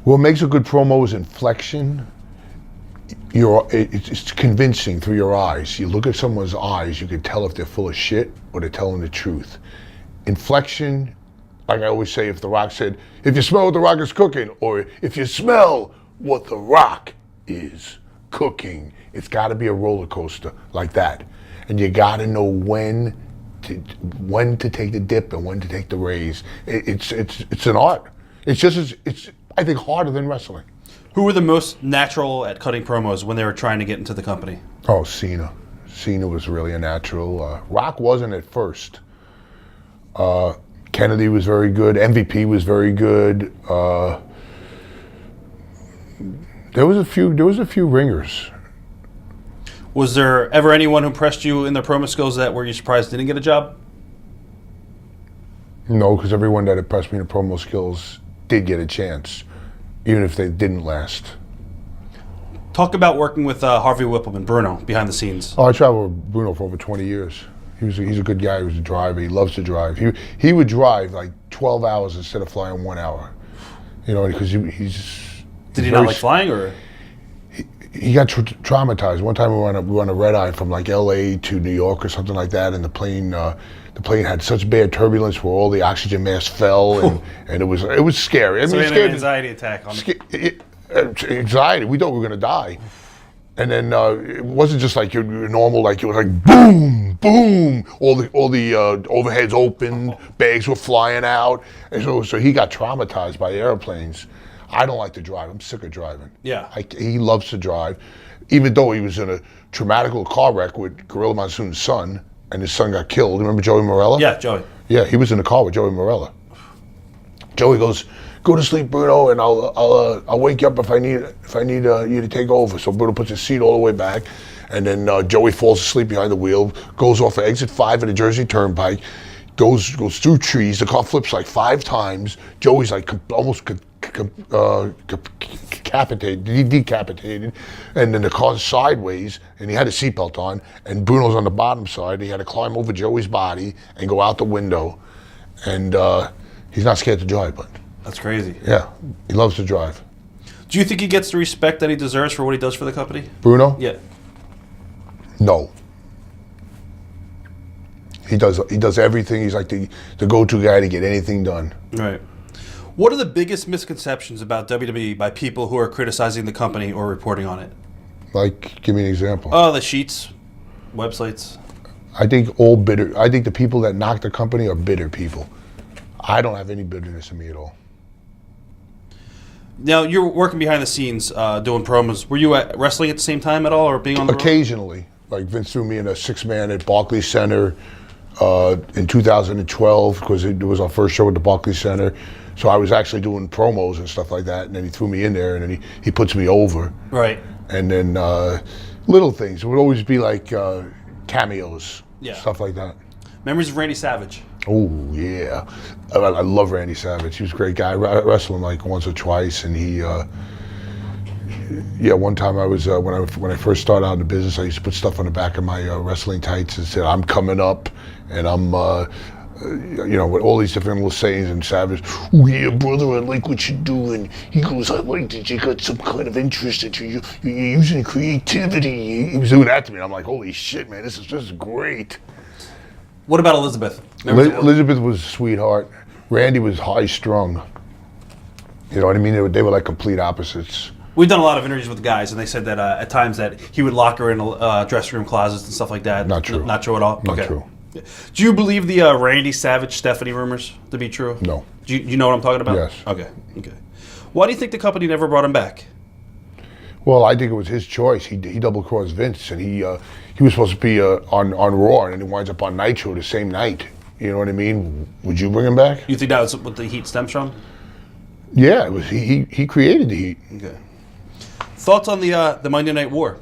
What makes a good promo is inflection. It's convincing through your eyes. You look at someone's eyes, you can tell if they're full of shit or they're telling the truth. Inflection, like I always say, if The Rock said, "If you smell what The Rock is cooking," or "If you smell what The Rock is cooking," it's got to be a roller coaster like that. And you got to know when to take the dip and when to take the raise. It's an art. It's I think harder than wrestling. Who were the most natural at cutting promos when they were trying to get into the company? Oh, Cena. Cena was really a natural. Rock wasn't at first. Kennedy was very good. MVP was very good. There was a few ringers. Was there ever anyone who impressed you in their promo skills that were you surprised didn't get a job? No, because everyone that impressed me in the promo skills did get a chance, even if they didn't last. Talk about working with Harvey Whippleman, Bruno, behind the scenes. Oh, I traveled with Bruno for over 20 years. He's a good guy. He was a driver. He loves to drive. He would drive like 12 hours instead of flying 1 hour. Because he's. Did he not like flying, or? He got traumatized. One time we were on a red eye from like L.A. to New York or something like that, and the plane had such bad turbulence where all the oxygen masks fell, and it was scary. I So mean, he had an anxiety attack on anxiety. We thought we were gonna die, and then it wasn't just like your normal. Like it was like boom, boom. All the overheads opened, bags were flying out, and so he got traumatized by airplanes. I don't like to drive. I'm sick of driving. Yeah. He loves to drive, even though he was in a traumatic little car wreck with Gorilla Monsoon's son, and his son got killed. Remember Joey Morella? Yeah, Joey. Yeah, he was in the car with Joey Morella. Joey goes, "Go to sleep, Bruno, and I'll wake you up if I need you to take over." So Bruno puts his seat all the way back, and then Joey falls asleep behind the wheel, goes off of exit 5 at the Jersey Turnpike, goes through trees. The car flips like 5 times. Joey's like almost decapitated, and then the car's sideways, and he had a seatbelt on, and Bruno's on the bottom side. He had to climb over Joey's body and go out the window, and he's not scared to drive, but That's crazy. yeah, he loves to drive. Do you think he gets the respect that he deserves for what he does for the company? Bruno? Yeah. No. He does everything. He's like the go-to guy to get anything done. Right. What are the biggest misconceptions about WWE by people who are criticizing the company or reporting on it? Like, give me an example. Oh, the sheets, websites. I think all bitter. I think the people that knock the company are bitter people. I don't have any bitterness in me at all. Now, you're working behind the scenes doing promos. Were you at wrestling at the same time at all, or being on the road? Occasionally. Like Vince threw me in a 6-man at Barclays Center in 2012 because it was our first show at the Barclays Center. So I was actually doing promos and stuff like that, and then he threw me in there, and then he puts me over. Right. And then little things. It would always be like cameos, stuff like that. Memories of Randy Savage. Oh, yeah. I love Randy Savage. He was a great guy. I wrestled him like once or twice, and he... one time I was when I first started out in the business, I used to put stuff on the back of my wrestling tights and said, "I'm coming up," and I'm, with all these different little sayings. And Savage, "Oh yeah, brother, I like what you're doing." He goes, "I like that you got some kind of interest that you're using creativity." He was doing that to me. And I'm like, "Holy shit, man, this is great." What about Elizabeth? Elizabeth was a sweetheart. Randy was high strung. You know what I mean? They were like complete opposites. We've done a lot of interviews with guys, and they said that at times that he would lock her in dressing room closets and stuff like that. Not true. Not true at all? Not okay. true. Do you believe the Randy Savage Stephanie rumors to be true? No. Do you know what I'm talking about? Yes. Okay. Why do you think the company never brought him back? Well, I think it was his choice. He double-crossed Vince, and he was supposed to be on Raw, and he winds up on Nitro the same night. You know what I mean? Would you bring him back? You think that was what the heat stems from? Yeah, it was. He created the heat. Okay. Thoughts on the Monday Night War?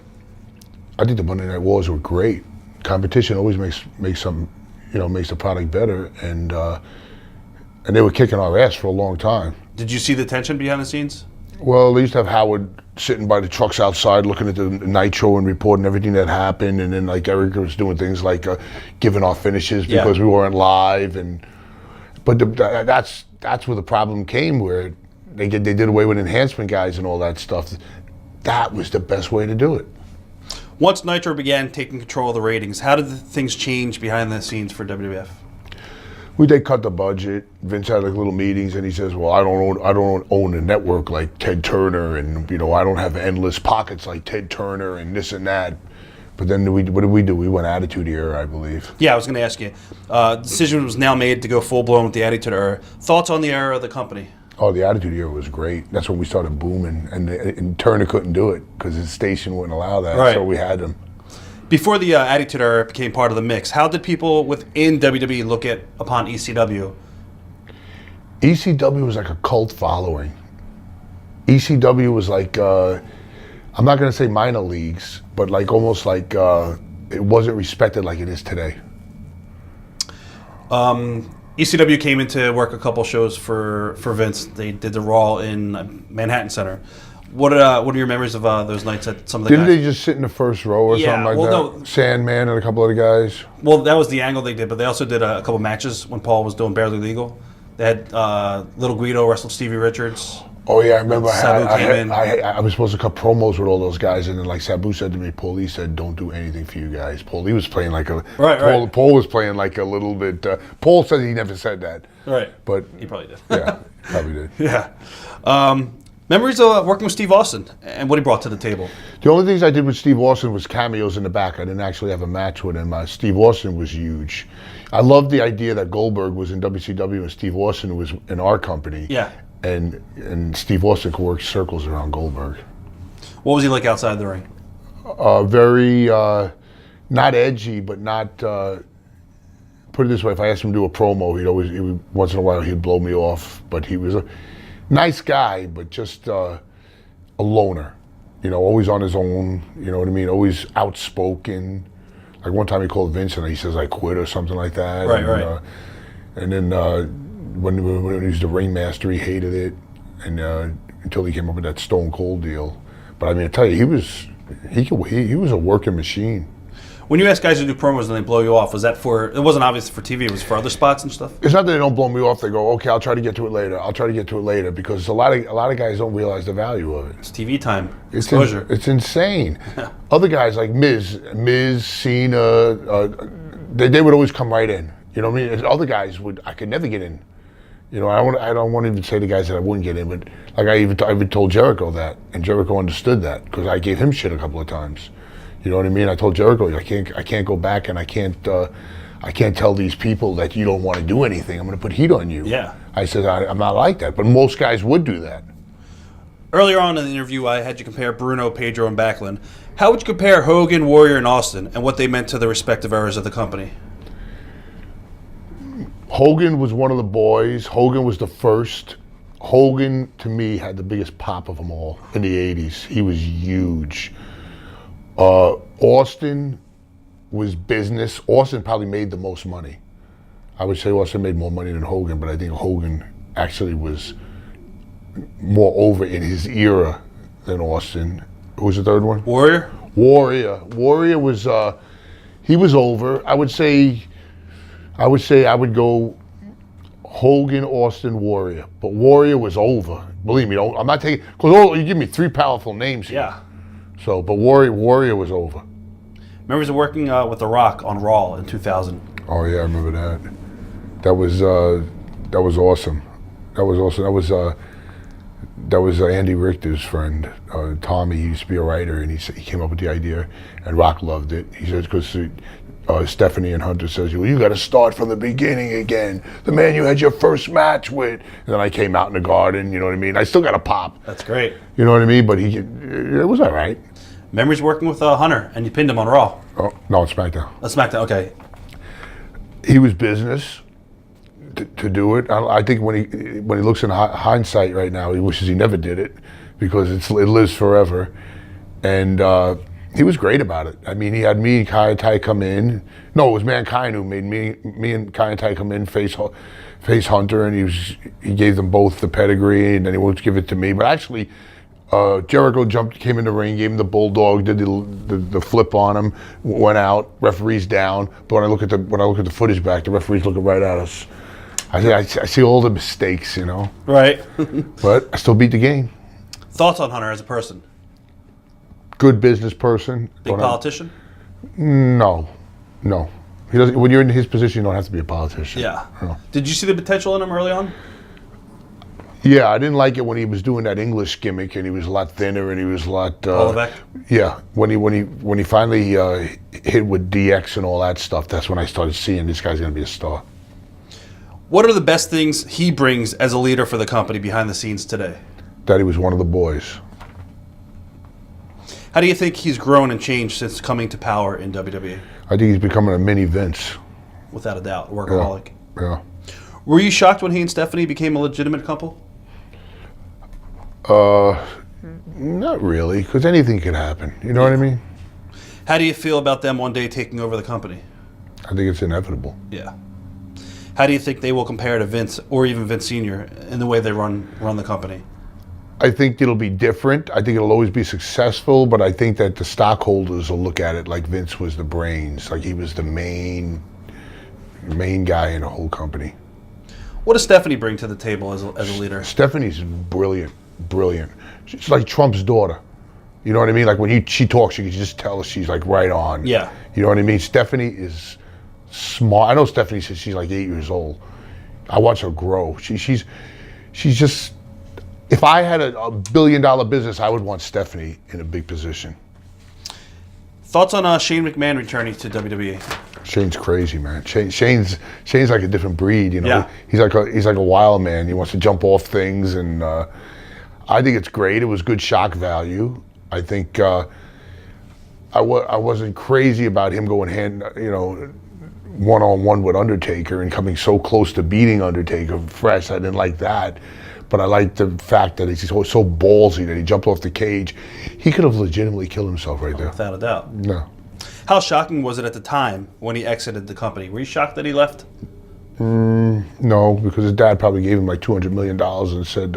I think the Monday Night Wars were great. Competition always makes some, makes the product better, and they were kicking our ass for a long time. Did you see the tension behind the scenes? Well, they used to have Howard sitting by the trucks outside looking at the Nitro and reporting everything that happened, and then like Erica was doing things like giving our finishes because we weren't live, but that's where the problem came, where they did away with enhancement guys and all that stuff. That was the best way to do it. Once Nitro began taking control of the ratings, how did things change behind the scenes for WWF? They cut the budget. Vince had like little meetings, and he says, "Well, I don't own a network like Ted Turner, and I don't have endless pockets like Ted Turner, and this and that." But then what did we do? We went Attitude Era, I believe. Yeah, I was going to ask you. Decision was now made to go full blown with the Attitude Era. Thoughts on the era of the company? Oh, the Attitude Era was great. That's when we started booming, and Turner couldn't do it because his station wouldn't allow that. Right. So we had them. Before the Attitude Era became part of the mix, how did people within WWE look upon ECW? ECW was like a cult following. ECW was like, I'm not going to say minor leagues, but like almost like it wasn't respected like it is today. ECW came in to work a couple shows for Vince. They did the Raw in Manhattan Center. What are your memories of those nights at some of the Didn't guys? they just sit in the first row or something like that? No. Sandman and a couple other guys. Well, that was the angle they did, but they also did a couple matches when Paul was doing Barely Legal. They had Little Guido wrestled Stevie Richards. Oh yeah, I remember. I I was supposed to cut promos with all those guys, and then like Sabu said to me, Paul, he said, "Don't do anything for you guys." Paul, he was playing like a Paul was playing like a little bit. Paul said he never said that. Right, but he probably did. Yeah, probably did. Yeah. Memories of working with Steve Austin and what he brought to the table. The only things I did with Steve Austin was cameos in the back. I didn't actually have a match with him. Steve Austin was huge. I loved the idea that Goldberg was in WCW and Steve Austin was in our company. Yeah. And Steve Austin could work circles around Goldberg. What was he like outside the ring? Very, not edgy, but not, put it this way, if I asked him to do a promo, once in a while he'd blow me off. But he was a nice guy, but just a loner. Always on his own, you know what I mean? Always outspoken. Like one time he called Vince and he says, "I quit," or something like that. Right. And then when he was the ringmaster, he hated it, and until he came up with that Stone Cold deal. But I mean, I tell you, he was a working machine. When you ask guys to do promos and they blow you off, was that for? It wasn't obvious for TV. It was for other spots and stuff. It's not that they don't blow me off. They go, "Okay, I'll try to get to it later." Because a lot of guys don't realize the value of it. It's TV time. Exposure. It's insane. Other guys like Miz, Cena, they would always come right in. You know what I mean? Other guys I could never get in. I don't want to even say the guys that I wouldn't get in, but like I even told Jericho that, and Jericho understood that because I gave him shit a couple of times. You know what I mean? I told Jericho, I can't go back and I can't tell these people that you don't want to do anything. I'm going to put heat on you. Yeah. I said, I'm not like that, but most guys would do that. Earlier on in the interview, I had you compare Bruno, Pedro, and Backlund. How would you compare Hogan, Warrior, and Austin, and what they meant to the respective eras of the company? Hogan was one of the boys. Hogan was the first. Hogan, to me, had the biggest pop of them all in the 80s. He was huge. Austin was business. Austin probably made the most money. I would say Austin made more money than Hogan, but I think Hogan actually was more over in his era than Austin. Who was the third one? Warrior. Warrior was he was over. I would say I would go Hogan, Austin, Warrior, but Warrior was over. Believe me, I'm not taking because you give me three powerful names here. Yeah. So, but Warrior was over. Memories of working with The Rock on Raw in 2000. Oh yeah, I remember that. That was awesome. That was awesome. That was Andy Richter's friend, Tommy. He used to be a writer, and he came up with the idea, and Rock loved it. He says, because Stephanie and Hunter says, well, you got to start from the beginning again. The man you had your first match with. And then I came out in the garden, you know what I mean? I still got a pop. That's great. You know what I mean? But it was all right. Memories working with Hunter, and you pinned him on Raw. Oh, no, it's SmackDown. SmackDown, okay. He was business to do it. I think when he looks in hindsight right now, he wishes he never did it because it lives forever. And he was great about it. I mean, he had me and Kai Tai come in. No, it was Mankind who made me and Kai Tai come in, face Hunter, and he gave them both the pedigree, and then he won't give it to me. But actually, Jericho came in the ring, gave him the bulldog, did the flip on him, went out, referee's down. But when I look at the footage back, the referee's looking right at us. I see all the mistakes, you know. Right. But I still beat the game. Thoughts on Hunter as a person? Good business person. Big politician? No. He doesn't. When you're in his position, you don't have to be a politician. Yeah. No. Did you see the potential in him early on? Yeah, I didn't like it when he was doing that English gimmick, and he was a lot thinner, and he was a lot. Hollaback? Yeah, when he finally hit with DX and all that stuff, that's when I started seeing this guy's going to be a star. What are the best things he brings as a leader for the company behind the scenes today? That he was one of the boys. How do you think he's grown and changed since coming to power in WWE? I think he's becoming a mini Vince. Without a doubt, workaholic. Yeah. Were you shocked when he and Stephanie became a legitimate couple? Not really, because anything could happen. You know what I mean? How do you feel about them one day taking over the company? I think it's inevitable. Yeah. How do you think they will compare to Vince or even Vince Sr. in the way they run the company? I think it'll be different. I think it'll always be successful, but I think that the stockholders will look at it like Vince was the brains, like he was the main guy in the whole company. What does Stephanie bring to the table as a leader? Stephanie's brilliant. She's like Trump's daughter. You know what I mean? Like when she talks, you can just tell she's like right on. Yeah. You know what I mean? Stephanie is smart. I know Stephanie says she's like 8 years old. I watch her grow. She's just. If I had a $1 billion business, I would want Stephanie in a big position. Thoughts on Shane McMahon returning to WWE? Shane's crazy, man. Shane's like a different breed, you know. Yeah. He's like a wild man. He wants to jump off things, and I think it's great. It was good shock value. I think I wasn't crazy about him going one-on-one with Undertaker and coming so close to beating Undertaker fresh. I didn't like that. But I like the fact that he's so ballsy that he jumped off the cage. He could have legitimately killed himself right there. Without a doubt. No. How shocking was it at the time when he exited the company? Were you shocked that he left? No, because his dad probably gave him like $200 million and said,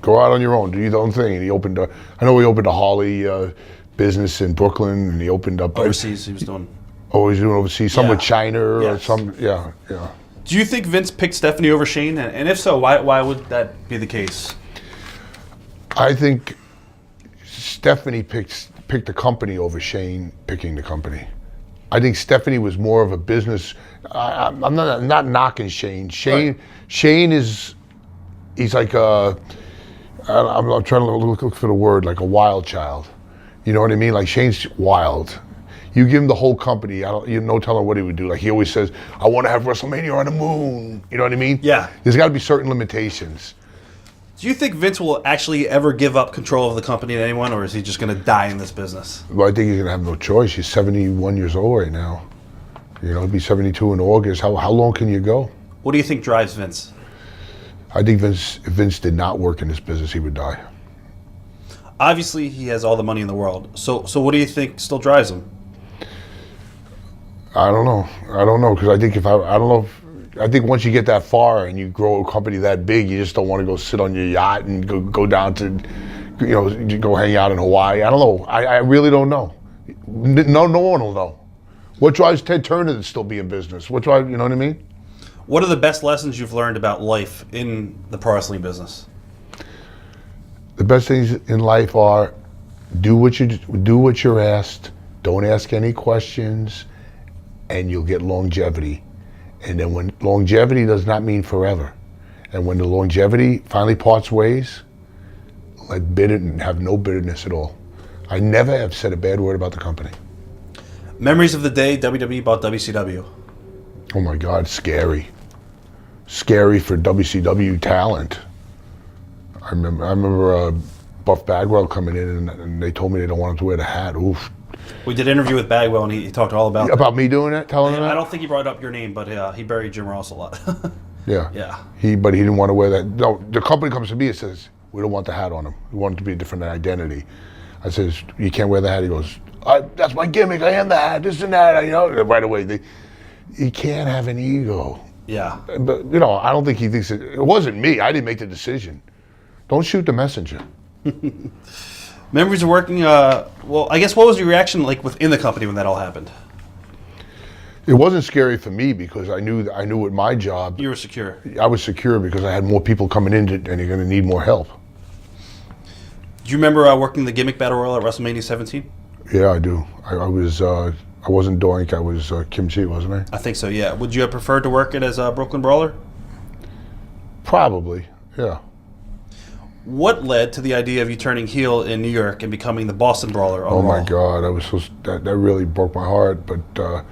go out on your own, do your own thing. And he opened I know he opened a Harley business in Brooklyn, and he opened up overseas. He was doing. Oh, he's doing overseas. Some with China or Yes. some. Yeah. Do you think Vince picked Stephanie over Shane? And if so, why would that be the case? I think Stephanie picked the company over Shane picking the company. I think Stephanie was more of a business. I'm not knocking Shane. Shane is, he's like I'm trying to look for the word, like a wild child. You know what I mean? Like Shane's wild. You give him the whole company, you no telling what he would do. Like he always says, I want to have WrestleMania on the moon. You know what I mean? Yeah. There's got to be certain limitations. Do you think Vince will actually ever give up control of the company to anyone, or is he just going to die in this business? Well, I think he's going to have no choice. He's 71 years old right now. You know, he'll be 72 in August. How long can you go? What do you think drives Vince? I think if Vince did not work in this business, he would die. Obviously, he has all the money in the world. So what do you think still drives him? I don't know, because I think I think once you get that far and you grow a company that big, you just don't want to go sit on your yacht and go down to, go hang out in Hawaii. I don't know. I really don't know. No one will know. What drives Ted Turner to still be in business? What drives, you know what I mean? What are the best lessons you've learned about life in the pro wrestling business? The best things in life are do what you're asked. Don't ask any questions, and you'll get longevity. And then when longevity does not mean forever, and when the longevity finally parts ways, let bitter and have no bitterness at all. I never have said a bad word about the company. Memories of the day WWE bought WCW. Oh my God, scary. Scary for WCW talent. I remember Buff Bagwell coming in and they told me they don't want him to wear the hat. Oof. We did an interview with Bagwell, and he talked all about that. About me doing that, telling him that? I don't think he brought up your name, but he buried Jim Ross a lot. Yeah. Yeah. But he didn't want to wear that. No, the company comes to me and says, we don't want the hat on him. We want it to be a different identity. I says, you can't wear the hat. He goes, that's my gimmick. I am the hat, this and that. Right away, he can't have an ego. Yeah. But, I don't think he thinks it wasn't me. I didn't make the decision. Don't shoot the messenger. Memories of working, well, I guess what was your reaction like within the company when that all happened? It wasn't scary for me because I knew with my job, You were secure. I was secure because I had more people coming in and you're going to need more help. Do you remember working the gimmick battle royal at WrestleMania 17? Yeah, I do. I wasn't Doink, I was Kim Chi, wasn't I? I think so, yeah. Would you have preferred to work it as a Brooklyn Brawler? Probably, yeah. What led to the idea of you turning heel in New York and becoming the Boston Brawler on Oh Raw? my God, that really broke my heart. But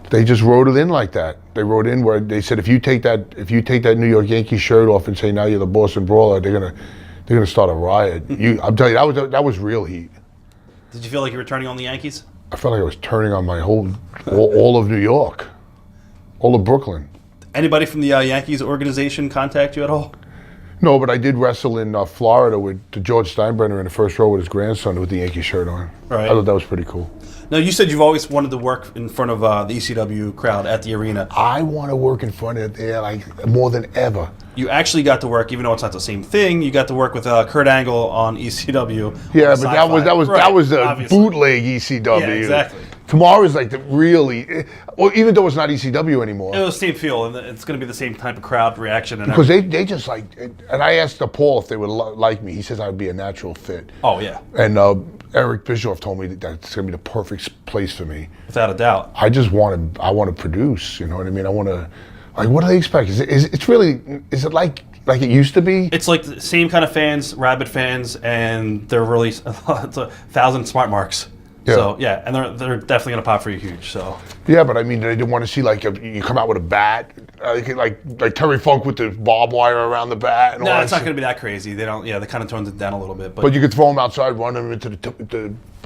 they just wrote it in like that. They wrote in where they said if you take that New York Yankees shirt off and say now you're the Boston Brawler, they're gonna start a riot. I'm telling you, that was real heat. Did you feel like you were turning on the Yankees? I felt like I was turning on my all of New York, all of Brooklyn. Anybody from the Yankees organization contact you at all? No, but I did wrestle in Florida with George Steinbrenner in the first row with his grandson with the Yankee shirt on. Right. I thought that was pretty cool. Now, you said you've always wanted to work in front of the ECW crowd at the arena. I want to work in front of there like more than ever. You actually got to work, even though it's not the same thing. You got to work with Kurt Angle on ECW. Yeah, on but that was the obviously. bootleg ECW. Yeah, exactly. Tomorrow is like the really, well, even though it's not ECW anymore. It was the same feel, and it's going to be the same type of crowd reaction. And Because they just like, and I asked Paul if they would like me. He says I'd be a natural fit. Oh, yeah. And Eric Bischoff told me that it's going to be the perfect place for me. Without a doubt. I want to produce, you know what I mean? I want to, like, what do they expect? Is it like it used to be? It's like the same kind of fans, rabid fans, and they're really it's 1,000 smart marks. Yeah. So, yeah, and they're definitely going to pop for you huge, so. Yeah, but I mean, they didn't want to see, like, you come out with a bat, like Terry Funk with the barbed wire around the bat. And all No, that it's not shit. going to be that crazy. They kind of tones it down a little bit. But you could throw them outside, run them into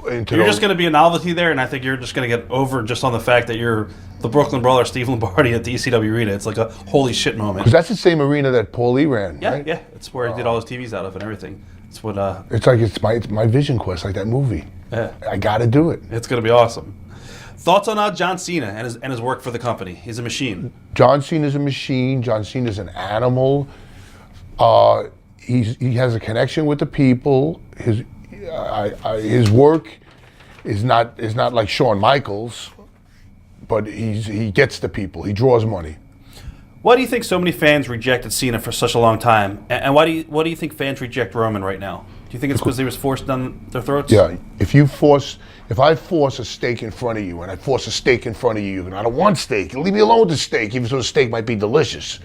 You're just going to be a novelty there, and I think you're just going to get over just on the fact that you're the Brooklyn Brawler, Steve Lombardi at the ECW arena. It's like a holy shit moment. Because that's the same arena that Paul Lee ran, Yeah, right? yeah. It's where he did all his TVs out of and everything. It's what. It's like it's my vision quest, like that movie. Yeah. I got to do it. It's going to be awesome. Thoughts on John Cena and his work for the company? He's a machine. John Cena's a machine. John Cena's an animal. He has a connection with the people. His work is not like Shawn Michaels, but he gets the people. He draws money. Why do you think so many fans rejected Cena for such a long time? And what do you think fans reject Roman right now? Do you think it's because he was forced down their throats? Yeah. If I force a steak in front of you, and I force a steak in front of you, and I don't want steak, leave me alone with the steak, even though the steak might be delicious.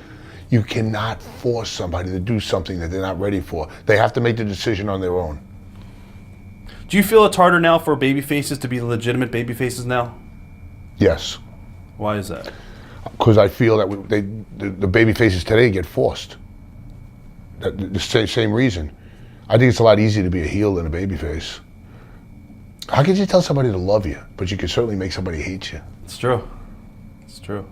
You cannot force somebody to do something that they're not ready for. They have to make the decision on their own. Do you feel it's harder now for baby faces to be legitimate baby faces now? Yes. Why is that? Because I feel that the baby faces today get forced. The same reason. I think it's a lot easier to be a heel than a baby face. How could you tell somebody to love you, but you can certainly make somebody hate you? It's true. It's true.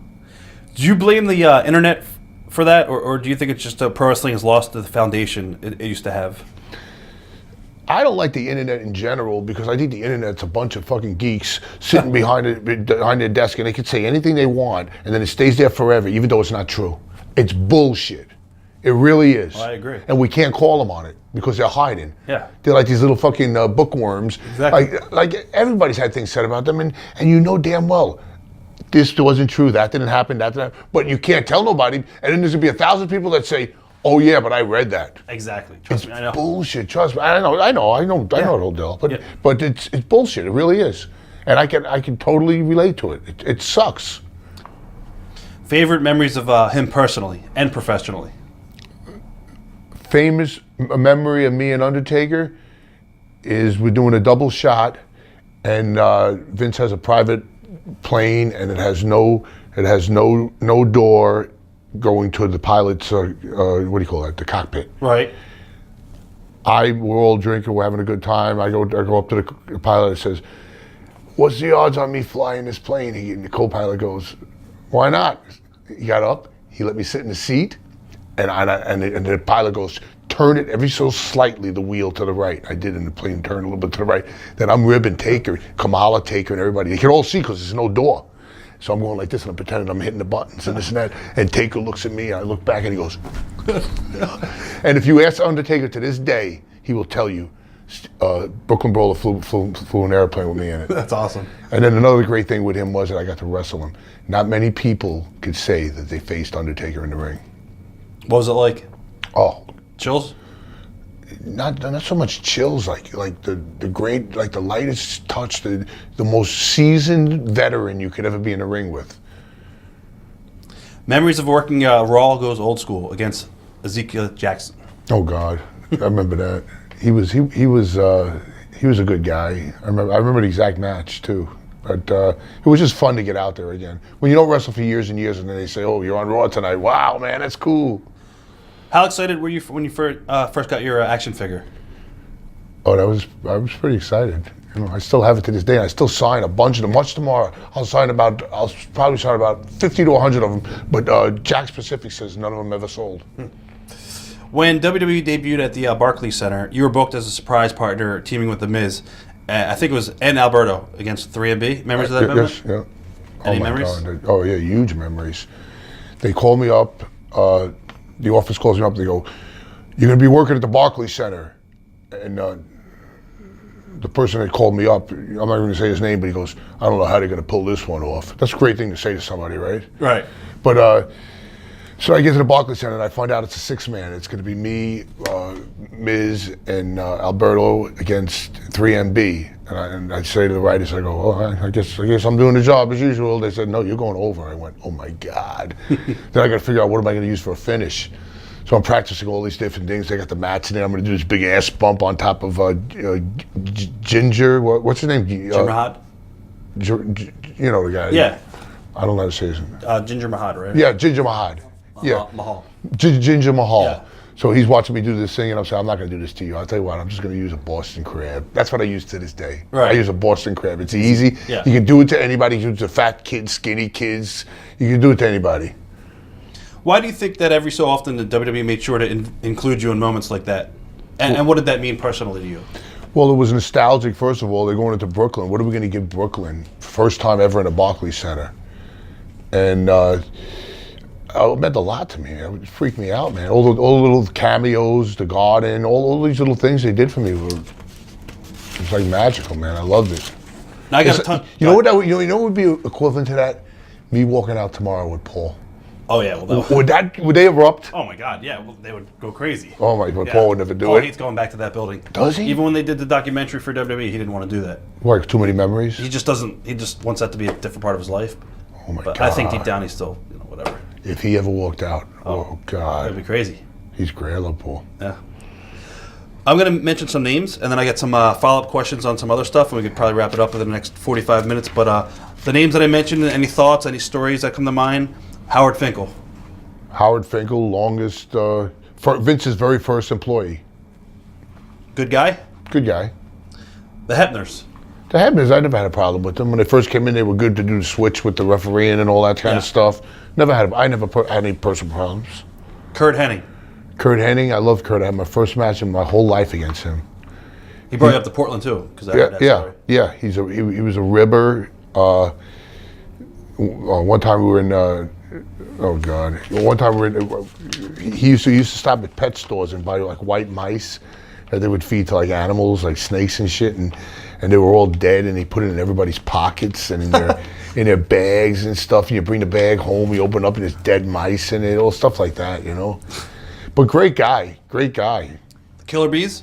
Do you blame the internet for that, or do you think it's just pro wrestling has lost the foundation it used to have? I don't like the internet in general because I think the internet's a bunch of fucking geeks sitting behind their desk and they can say anything they want and then it stays there forever, even though it's not true. It's bullshit. It really is. I agree. And we can't call them on it because they're hiding. Yeah. They're like these little fucking bookworms. Exactly. Like everybody's had things said about them and you know damn well this wasn't true, that didn't happen, that didn't happen. But you can't tell nobody and then there's going to be 1,000 people that say, oh yeah, but I read that. Exactly. Trust me, I know. Bullshit. Trust me. I know the whole deal. But it's bullshit. It really is, and I can totally relate to it. It sucks. Favorite memories of him personally and professionally? Famous a memory of me and Undertaker is we're doing a double shot, and Vince has a private plane, and it has no door going to the pilot's what do you call that? The cockpit. Right. We're all drinking, we're having a good time. I go up to the pilot and says, "What's the odds on me flying this plane?" And the co-pilot goes, "Why not?" He got up, he let me sit in the seat, and the pilot goes, "Turn it ever so slightly, the wheel to the right." I did, and the plane turned a little bit to the right. Then I'm ribbing Taker, Kamala Taker, and everybody. They can all see because there's no door. So I'm going like this, and I'm pretending I'm hitting the buttons and this and that. And Taker looks at me, and I look back, and he goes. And if you ask Undertaker to this day, he will tell you, Brooklyn Brawler flew an airplane with me in it. That's awesome. And then another great thing with him was that I got to wrestle him. Not many people could say that they faced Undertaker in the ring. What was it like? Oh, Chills? not so much chills, like the great, like the lightest touch, the most seasoned veteran you could ever be in the ring with. Memories of working Raw Goes Old School against Ezekiel Jackson. Oh God, I remember that. He was a good guy. I remember the exact match too. But it was just fun to get out there again. When you don't wrestle for years and years, and then they say, "Oh, you're on Raw tonight." Wow, man, that's cool. How excited were you when you first got your action figure? Oh, I was pretty excited. You know, I still have it to this day. I still sign a bunch of them. Much tomorrow, I'll probably sign about 50 to 100 of them. But Jack Specific says none of them ever sold. When WWE debuted at the Barclays Center, you were booked as a surprise partner, teaming with The Miz. I think it was and Alberto against 3MB. Memories of that? Yes, yeah. Any oh my memories? God. Oh yeah, huge memories. They called me up. The office calls me up. They go, "You're going to be working at the Barclays Center," and the person that called me up, I'm not going to say his name, but he goes, "I don't know how they're going to pull this one off." That's a great thing to say to somebody, right? Right. But so I get to the Barclays Center and I find out it's a 6-man. It's going to be me, Miz, and Alberto against 3MB. And I say to the writers, I go, "Oh, I guess I'm doing the job as usual." They said, "No, you're going over." I went, "Oh my God." Then I got to figure out what am I going to use for a finish. So I'm practicing all these different things. They got the mats in there. I'm going to do this big ass bump on top of Ginger. What's his name? Ginger Mahal? You know the guy. Yeah. I don't know how to say his name. Ginger Mahal, right? Yeah, Ginger Mahal. Yeah. Mahal. Ginger Mahal. Yeah. So he's watching me do this thing, and I'm saying, "I'm not going to do this to you. I'll tell you what, I'm just going to use a Boston Crab." That's what I use to this day. Right. I use a Boston Crab. It's easy. Yeah. You can do it to anybody. You can do it to fat kids, skinny kids. You can do it to anybody. Why do you think that every so often the WWE made sure to include you in moments like that? And what did that mean personally to you? Well, it was nostalgic, first of all. They're going into Brooklyn. What are we going to give Brooklyn? First time ever in a Barclays Center. And it meant a lot to me. It freaked me out, man. All the little cameos, the garden, all these little things they did for me were, it was like magical, man. I loved it. Now I got a ton. You know what would be equivalent to that? Me walking out tomorrow with Paul. Oh yeah, well, Would they erupt? oh my God, yeah, well, they would go crazy. Oh my God, Yeah. Paul would never do Paul it. hates going back to that building. Does he? Even when they did the documentary for WWE, he didn't want to do that. What, too many memories? He just doesn't. He just wants that to be a different part of his life. Oh my But God. I think deep down he's still, whatever. If he ever walked out, oh God, That'd be crazy. he's great. I love Paul. Yeah. I'm going to mention some names, and then I got some follow-up questions on some other stuff, and we could probably wrap it up within the next 45 minutes. But the names that I mentioned, any thoughts, any stories that come to mind? Howard Finkel. Howard Finkel, longest, Vince's very first employee. Good guy. Good guy. The Hebners. The Hebners, I never had a problem with them. When they first came in, they were good to do the switch with the refereeing and all that kind of stuff. I never had any personal problems. Kurt Hennig. Kurt Hennig, I love Kurt. I had my first match in my whole life against him. He brought you up to Portland too, because I heard that story. Yeah. He was a ribber. One time we were in. Oh God! One time we were in. He used to stop at pet stores and buy like white mice that they would feed to like animals, like snakes and shit, and they were all dead, and he put it in everybody's pockets and in their in their bags and stuff. And you bring the bag home, you open up, and there's dead mice in it, all stuff like that, you know. But great guy. The Killer Bees.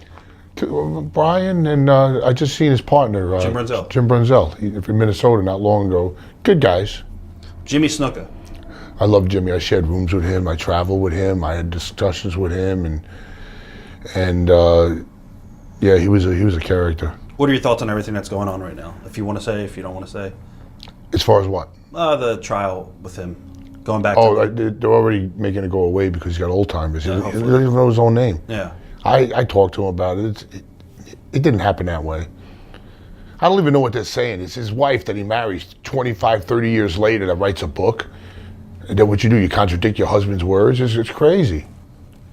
Brian and I just seen his partner, Jim Brunzell. Jim Brunzell, from Minnesota not long ago. Good guys. Jimmy Snuka. I love Jimmy. I shared rooms with him. I traveled with him. I had discussions with him, and yeah, he was a character. What are your thoughts on everything that's going on right now? If you want to say, if you don't want to say. As far as what? The trial with him. Going back Oh, to they're already making it go away because he's got Alzheimer's. Yeah, He doesn't even know his own name. yeah. I talked to him about it. It didn't happen that way. I don't even know what they're saying. It's his wife that he marries 25, 30 years later that writes a book. And then what you do, you contradict your husband's words. It's crazy.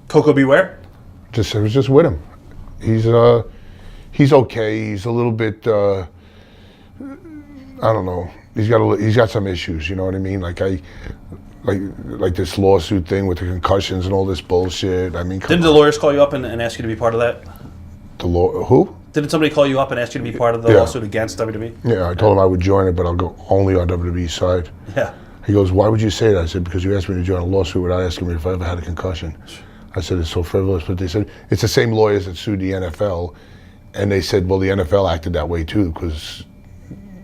Coco Beware? I was just with him. He's okay. He's a little bit, I don't know. He's got some issues, you know what I mean? Like this lawsuit thing with the concussions and all this bullshit. I mean, Didn't the lawyers call you up and ask you to be part of that? Who? Didn't somebody call you up and ask you to be part of the Yeah. lawsuit against WWE? Yeah, I told him I would join it, but I'll go only on WWE's side. Yeah. He goes, why would you say that? I said, because you asked me to join a lawsuit without asking me if I ever had a concussion. I said, it's so frivolous. But they said, it's the same lawyers that sued the NFL. And they said, well, the NFL acted that way too, because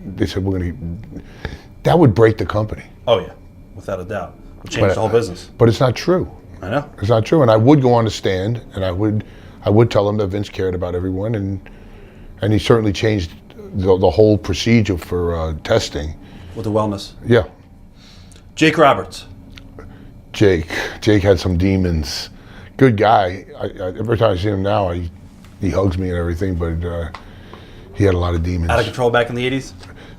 they said, that would break the company. Oh, yeah. Without a doubt. Would change the whole business. But it's not true. I know. It's not true. And I would go on the stand, and I would tell them that Vince cared about everyone, and he certainly changed the whole procedure for testing. With the wellness. Yeah. Jake Roberts. Jake had some demons. Good guy. Every time I see him now, he hugs me and everything, but he had a lot of demons. Out of control back in the 80s?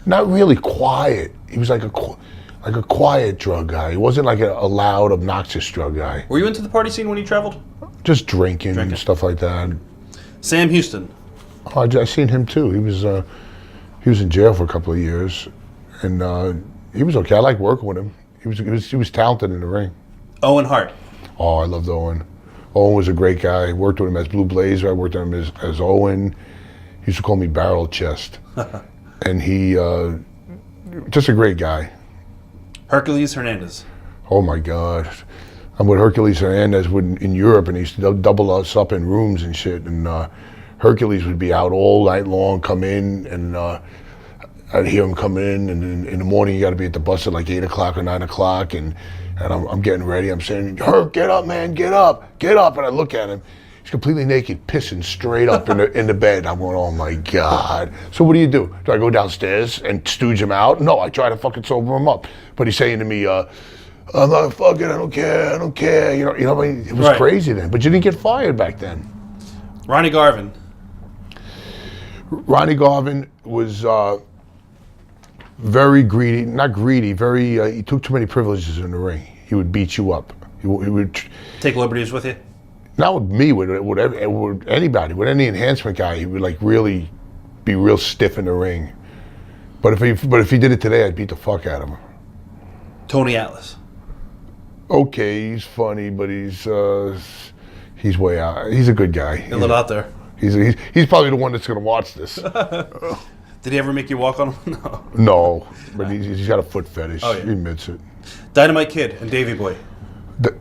Not really quiet. He was like a quiet drug guy. He wasn't like a loud, obnoxious drug guy. Were you into the party scene when you traveled? Just drinking and stuff like that. Sam Houston. Oh, I seen him too. He was in jail for a couple of years, and he was okay. I liked working with him. He was talented in the ring. Owen Hart. Oh, I loved Owen. Owen was a great guy. I worked with him as Blue Blazer. I worked with him as Owen. He used to call me Barrel Chest. And he, just a great guy. Hercules Hernandez. Oh my God. I'm with Hercules Hernandez in Europe, and he used to double us up in rooms and shit. And Hercules would be out all night long, come in, and I'd hear him come in, and in the morning you got to be at the bus at like 8 o'clock or 9 o'clock, and I'm getting ready. I'm saying, Herc, get up, man, get up. And I look at him. He's completely naked, pissing straight up in the bed. I'm going, oh my God. So what do? Do I go downstairs and stooge him out? No, I try to fucking sober him up. But he's saying to me, I'm not fucking, I don't care. You know, it was crazy then. But you didn't get fired back then. Ronnie Garvin. Ronnie Garvin was very greedy, not greedy, he took too many privileges in the ring. He would beat you up. He would Take liberties with you? Not with me, with anybody, with any enhancement guy. He would like really be real stiff in the ring. But if he did it today, I'd beat the fuck out of him. Tony Atlas. Okay, he's funny, but he's way out. He's a good guy. A little out there. He's probably the one that's going to watch this. Did he ever make you walk on him? No. No, but he's got a foot fetish. Oh, yeah. He admits it. Dynamite Kid and Davey Boy.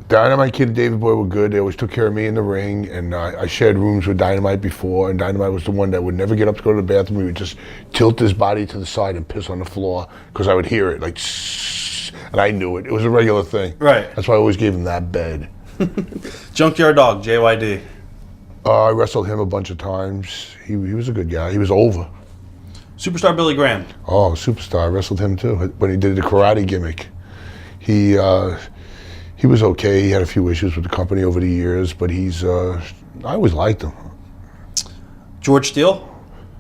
Dynamite Kid and David Boy were good. They always took care of me in the ring, and I shared rooms with Dynamite before, and Dynamite was the one that would never get up to go to the bathroom. He would just tilt his body to the side and piss on the floor, because I would hear it, like, shh, and I knew it. It was a regular thing. Right. That's why I always gave him that bed. Junkyard Dog, JYD. I wrestled him a bunch of times. He was a good guy. He was over. Superstar Billy Graham. Oh, Superstar. I wrestled him too, when he did the karate gimmick. He was okay. He had a few issues with the company over the years, but I always liked him. George Steele.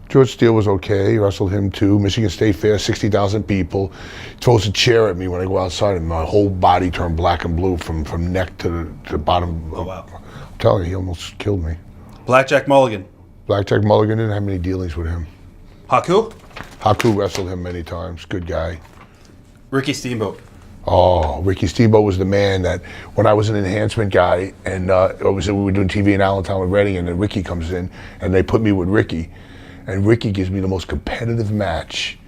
George Steele was okay. Wrestled him too. Michigan State Fair, 60,000 people. He throws a chair at me when I go outside, and my whole body turned black and blue from neck to the bottom. Oh, wow. I'm telling you, he almost killed me. Blackjack Mulligan. Blackjack Mulligan, didn't have many dealings with him. Haku. Haku wrestled him many times. Good guy. Ricky Steamboat. Oh, Ricky Steamboat was the man that when I was an enhancement guy, and we were doing TV in Allentown with Reading, and then Ricky comes in, and they put me with Ricky, and Ricky gives me the most competitive match.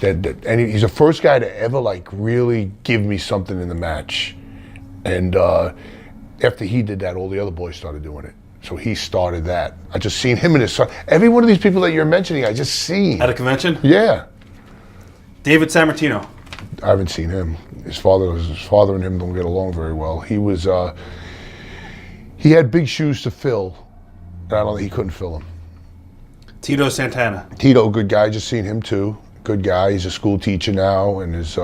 And he's the first guy to ever like really give me something in the match. And after he did that, all the other boys started doing it. So he started that. I just seen him and his son. Every one of these people that you're mentioning, I just seen. At a convention? Yeah. David Sammartino. I haven't seen him. His father and him don't get along very well. He had big shoes to fill, And I don't think he couldn't fill him. Tito Santana. Tito, good guy. Just seen him too. Good guy. He's a school teacher now, and his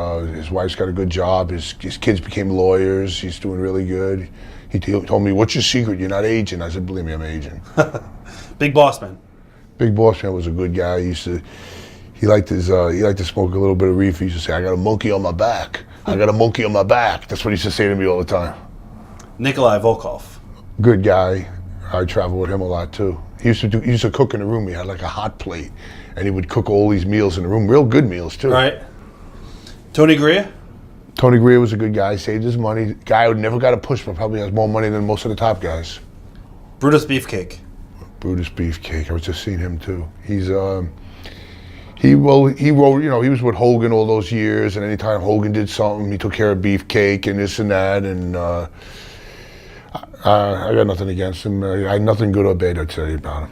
wife's got a good job. His kids became lawyers. He's doing really good. He told me, "What's your secret? You're not aging." I said, "Believe me, I'm aging." Big Boss Man. Big Boss Man was a good guy. He liked to smoke a little bit of reefer. He used to say, "I got a monkey on my back. I got a monkey on my back." That's what he used to say to me all the time. Nikolai Volkov. Good guy. I travel with him a lot too. He used to cook in the room. He had like a hot plate, and he would cook all these meals in the room. Real good meals too. Right. Tony Garea. Tony Garea was a good guy. Saved his money. Guy who never got a push, but probably has more money than most of the top guys. Brutus Beefcake. Brutus Beefcake. I was just seeing him too. He wrote. He was with Hogan all those years, and anytime Hogan did something, he took care of Beefcake and this and that. And I got nothing against him. I had nothing good or bad to tell you about him.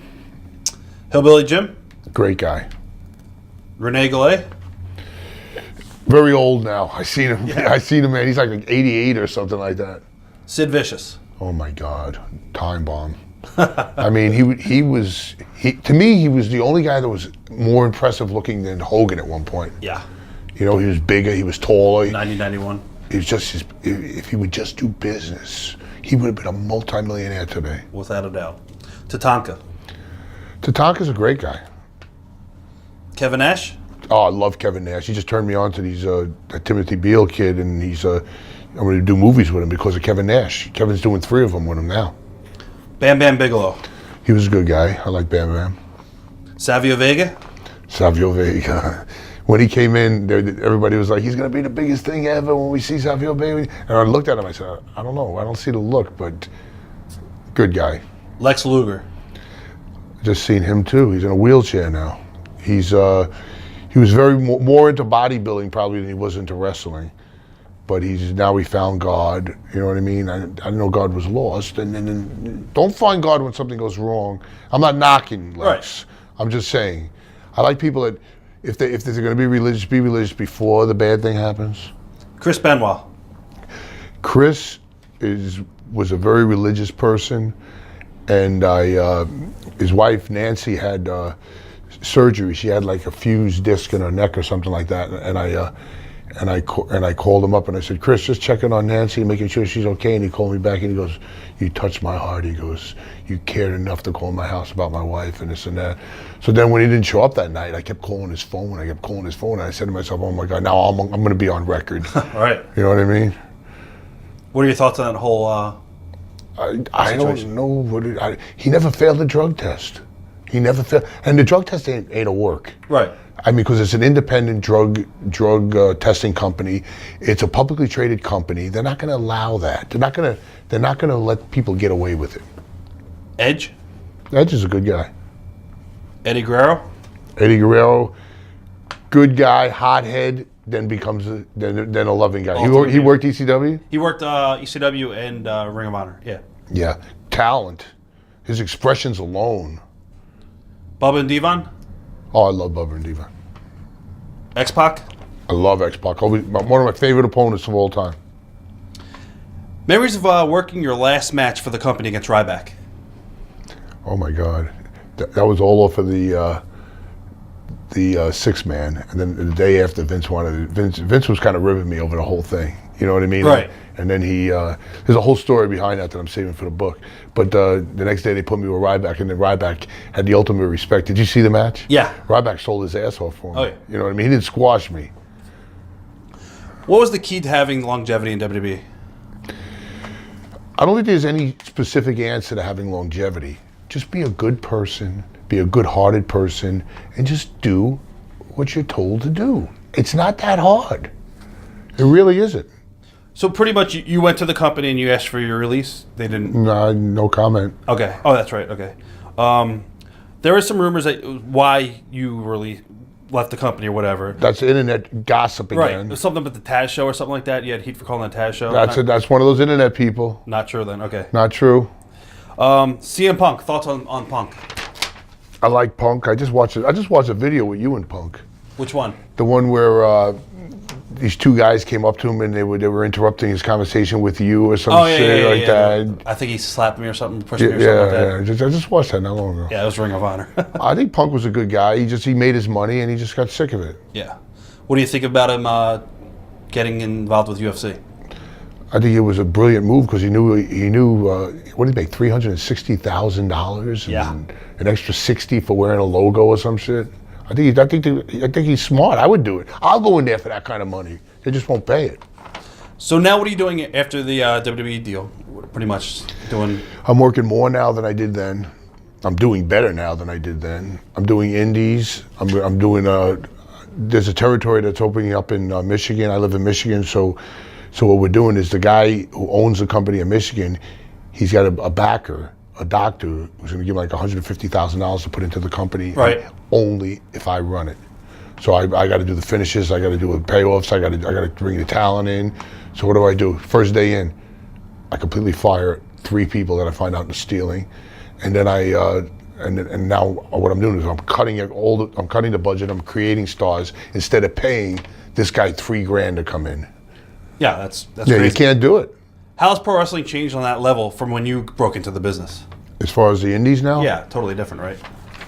Hillbilly Jim. Great guy. Rene Gallet. Very old now. I seen him. Yeah. I seen him, man. He's like 88 or something like that. Sid Vicious. Oh my God, time bomb. I mean, he was to me he was the only guy that was more impressive looking than Hogan at one point. Yeah. You know, he was bigger, he was taller. 1991. He was just if he would just do business, he would have been a multimillionaire today. Without a doubt. Tatanka. Tatanka's a great guy. Kevin Nash. Oh, I love Kevin Nash. He just turned me on to these that Timothy Beale kid, and I'm going to do movies with him because of Kevin Nash. Kevin's doing 3 of them with him now. Bam Bam Bigelow. He was a good guy. I like Bam Bam. Savio Vega. Savio Vega. When he came in, everybody was like, he's going to be the biggest thing ever when we see Savio Vega. And I looked at him, I said, I don't know. I don't see the look, but good guy. Lex Luger. Just seen him too. He's in a wheelchair now. He was very more into bodybuilding probably than he was into wrestling. But he found God. You know what I mean? I didn't know God was lost. And don't find God when something goes wrong. I'm not knocking Lex. Right. I'm just saying, I like people that if they're going to be religious before the bad thing happens. Chris Benoit. Chris was a very religious person, and his wife Nancy had surgery. She had like a fused disc in her neck or something like that, and I called him up and I said, Chris, just checking on Nancy, making sure she's okay. And he called me back and he goes, you touched my heart. He goes, you cared enough to call my house about my wife and this and that. So then when he didn't show up that night, I kept calling his phone. And I said to myself, oh my God, now I'm going to be on record. Right. You know what I mean? What are your thoughts on that whole I don't know. He never failed a drug test. He never failed. And the drug test ain't a work. Right. I mean, because it's an independent drug testing company. It's a publicly traded company. They're not going to allow that. They're not going to let people get away with it. Edge. Edge is a good guy. Eddie Guerrero. Eddie Guerrero, good guy, hothead, then becomes a loving guy. He worked ECW. He worked ECW and Ring of Honor. Yeah. Yeah, talent. His expressions alone. Bubba and Devon. Oh, I love Bubba and Devon. X-Pac. I love X-Pac. One of my favorite opponents of all time. Memories of working your last match for the company against Ryback. Oh my God, that was all off of the 6-man, and then the day after Vince was kind of ribbing me over the whole thing. You know what I mean? Right. And then there's a whole story behind that I'm saving for the book. But the next day they put me with Ryback, and then Ryback had the ultimate respect. Did you see the match? Yeah. Ryback sold his ass off for me. Oh, yeah. You know what I mean? He didn't squash me. What was the key to having longevity in WWE? I don't think there's any specific answer to having longevity. Just be a good person, be a good-hearted person, and just do what you're told to do. It's not that hard. It really isn't. So pretty much you went to the company and you asked for your release? They didn't? No comment. Okay. Oh, that's right. Okay. There were some rumors that why you really left the company or whatever. That's internet gossip Right. again. It was something about the Taz show or something like that. You had heat for calling the Taz show. That's one of those internet people. Not true then. Okay. Not true. CM Punk. Thoughts on Punk? I like Punk. I just watched a video with you and Punk. Which one? The one where these two guys came up to him and they were interrupting his conversation with you or some Oh yeah, shit yeah, like that. I think he slapped me or something, pushed me or Yeah, something like that. yeah. I just watched that not long ago. Yeah, it was Ring of Honor. I think Punk was a good guy. He made his money and he just got sick of it. Yeah. What do you think about him getting involved with UFC? I think it was a brilliant move because he knew what did he make, $360,000 Yeah. and an extra 60 for wearing a logo or some shit. I think he's smart. I would do it. I'll go in there for that kind of money. They just won't pay it. So now, what are you doing after the WWE deal? Pretty much doing. I'm working more now than I did then. I'm doing better now than I did then. I'm doing indies. I'm doing. There's a territory that's opening up in Michigan. I live in Michigan, so what we're doing is the guy who owns the company in Michigan, he's got a backer, a doctor who's going to give him like $150,000 to put into the company, Right. only if I run it. So I got to do the finishes. I got to do the payoffs. I got to bring the talent in. So what do? First day in, I completely fire 3 people that I find out are stealing, and then and now what I'm doing is I'm cutting the budget. I'm creating stars instead of paying this guy $3,000 to come in. Yeah, that's Yeah, crazy. you can't do it. How has pro wrestling changed on that level from when you broke into the business? As far as the indies now, Yeah, totally different, right?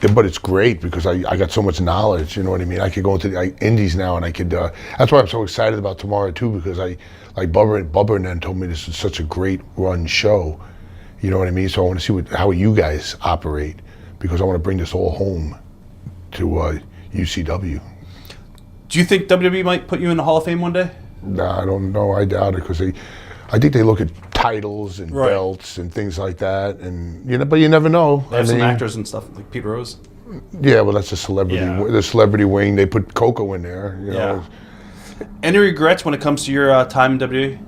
Yeah, but it's great because I got so much knowledge. You know what I mean? I could go into the indies now, and I could. That's why I'm so excited about tomorrow too, because Bubba and then told me this is such a great run show. You know what I mean? So I want to see how you guys operate, because I want to bring this all home to UCW. Do you think WWE might put you in the Hall of Fame one day? Nah, I don't know. I doubt it because I think they look at titles and Right. belts and things like that, and but you never know. They have some actors and stuff like Pete Rose. Yeah, well, that's a celebrity. Yeah. The celebrity wing. They put Coco in there. You know. Any regrets when it comes to your time in WWE?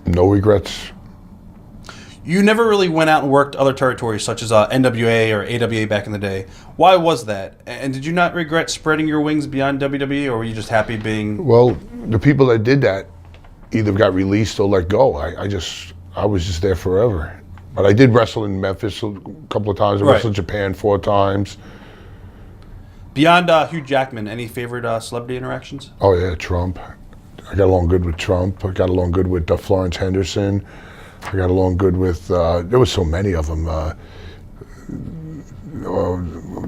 No regrets. You never really went out and worked other territories such as NWA or AWA back in the day. Why was that? And did you not regret spreading your wings beyond WWE, or were you just happy being? Well, the people that did that either got released or let go. I was just there forever. But I did wrestle in Memphis a couple of times. I Right. wrestled in Japan 4 times. Beyond Hugh Jackman, any favorite celebrity interactions? Oh yeah, Trump. I got along good with Trump. I got along good with Florence Henderson. I got along good with. There was so many of them.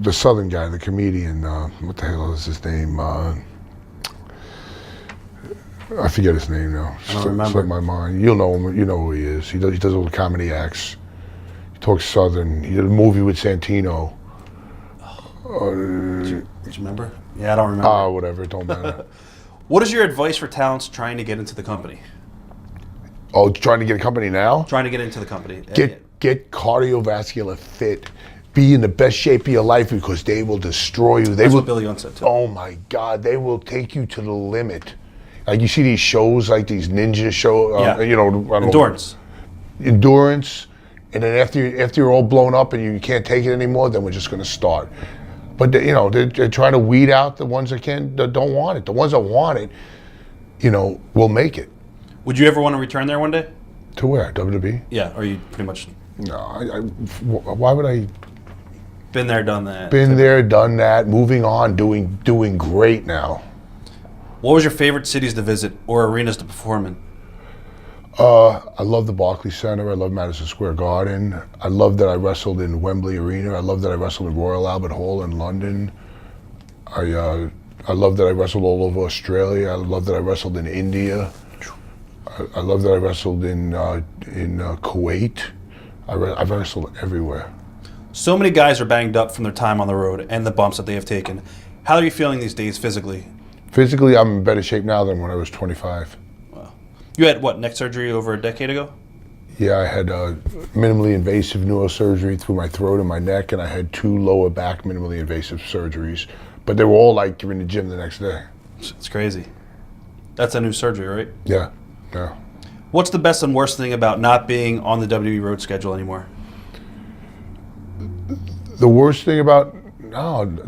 The Southern guy, the comedian. What the hell is his name? I forget his name now. I don't remember. Slipped my mind. You'll know him. You know who he is. He does all the comedy acts. He talks Southern. He did a movie with Santino. Did you remember? Yeah, I don't remember. Whatever. It don't matter. What is your advice for talents trying to get into the company? Oh, trying to get a company now? Trying to get into the company. Get cardiovascular fit. Be in the best shape of your life, because they will destroy you. They That's will. what Billy Gunn said too. Oh my God, they will take you to the limit. Like you see these shows, like these ninja shows. Yeah. I don't know. Endurance. Endurance, and then after you're all blown up and you can't take it anymore, then we're just going to start. But they're trying to weed out the ones that don't want it. The ones that want it, will make it. Would you ever want to return there one day? To where? WWE? Yeah, or you pretty much No. Why would I? been there, done that? Been there, done that. Moving on, doing great now. What was your favorite cities to visit or arenas to perform in? I love the Barclays Center. I love Madison Square Garden. I love that I wrestled in Wembley Arena. I love that I wrestled in Royal Albert Hall in London. I love that I wrestled all over Australia. I love that I wrestled in India. I love that I wrestled in Kuwait. I've wrestled everywhere. So many guys are banged up from their time on the road and the bumps that they have taken. How are you feeling these days physically? Physically, I'm in better shape now than when I was 25. You had, neck surgery over a decade ago? Yeah, I had minimally invasive neurosurgery through my throat and my neck, and I had 2 lower back minimally invasive surgeries. But they were all like you're in the gym the next day. It's crazy. That's a new surgery, right? Yeah. What's the best and worst thing about not being on the WWE road schedule anymore? The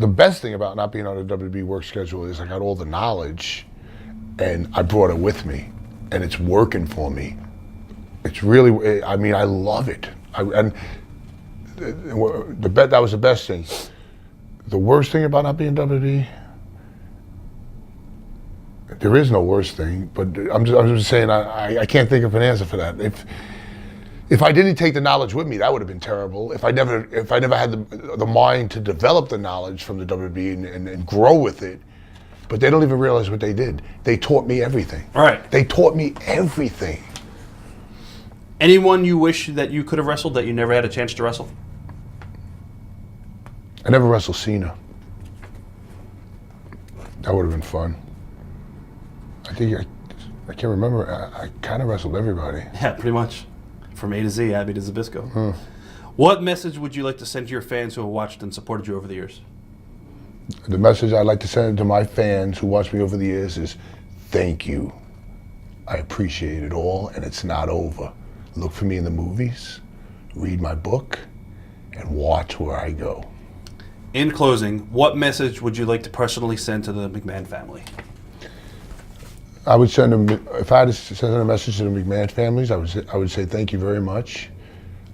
best thing about not being on a WWE work schedule is I got all the knowledge, and I brought it with me, and it's working for me. It's really, I love it. That was the best thing. The worst thing about not being WWE, There is no worst thing, but I'm just saying I can't think of an answer for that. If I didn't take the knowledge with me, that would have been terrible. If I never had the mind to develop the knowledge from the WB and grow with it, but they don't even realize what they did. They taught me everything. Right. They taught me everything. Anyone you wish that you could have wrestled that you never had a chance to wrestle? I never wrestled Cena. That would have been fun. I can't remember. I kind of wrestled everybody. Yeah, pretty much. From A to Z, Abby to Zabisco. What message would you like to send to your fans who have watched and supported you over the years? The message I'd like to send to my fans who watched me over the years is, thank you. I appreciate it all, and it's not over. Look for me in the movies, read my book, and watch where I go. In closing, what message would you like to personally send to the McMahon family? I would send them, if I had to send a message to the McMahon families, I would say thank you very much.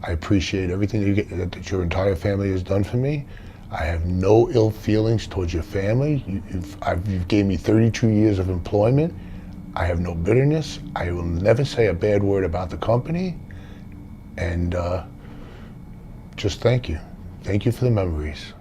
I appreciate everything that your entire family has done for me. I have no ill feelings towards your family. You've gave me 32 years of employment. I have no bitterness. I will never say a bad word about the company. And just thank you. Thank you for the memories.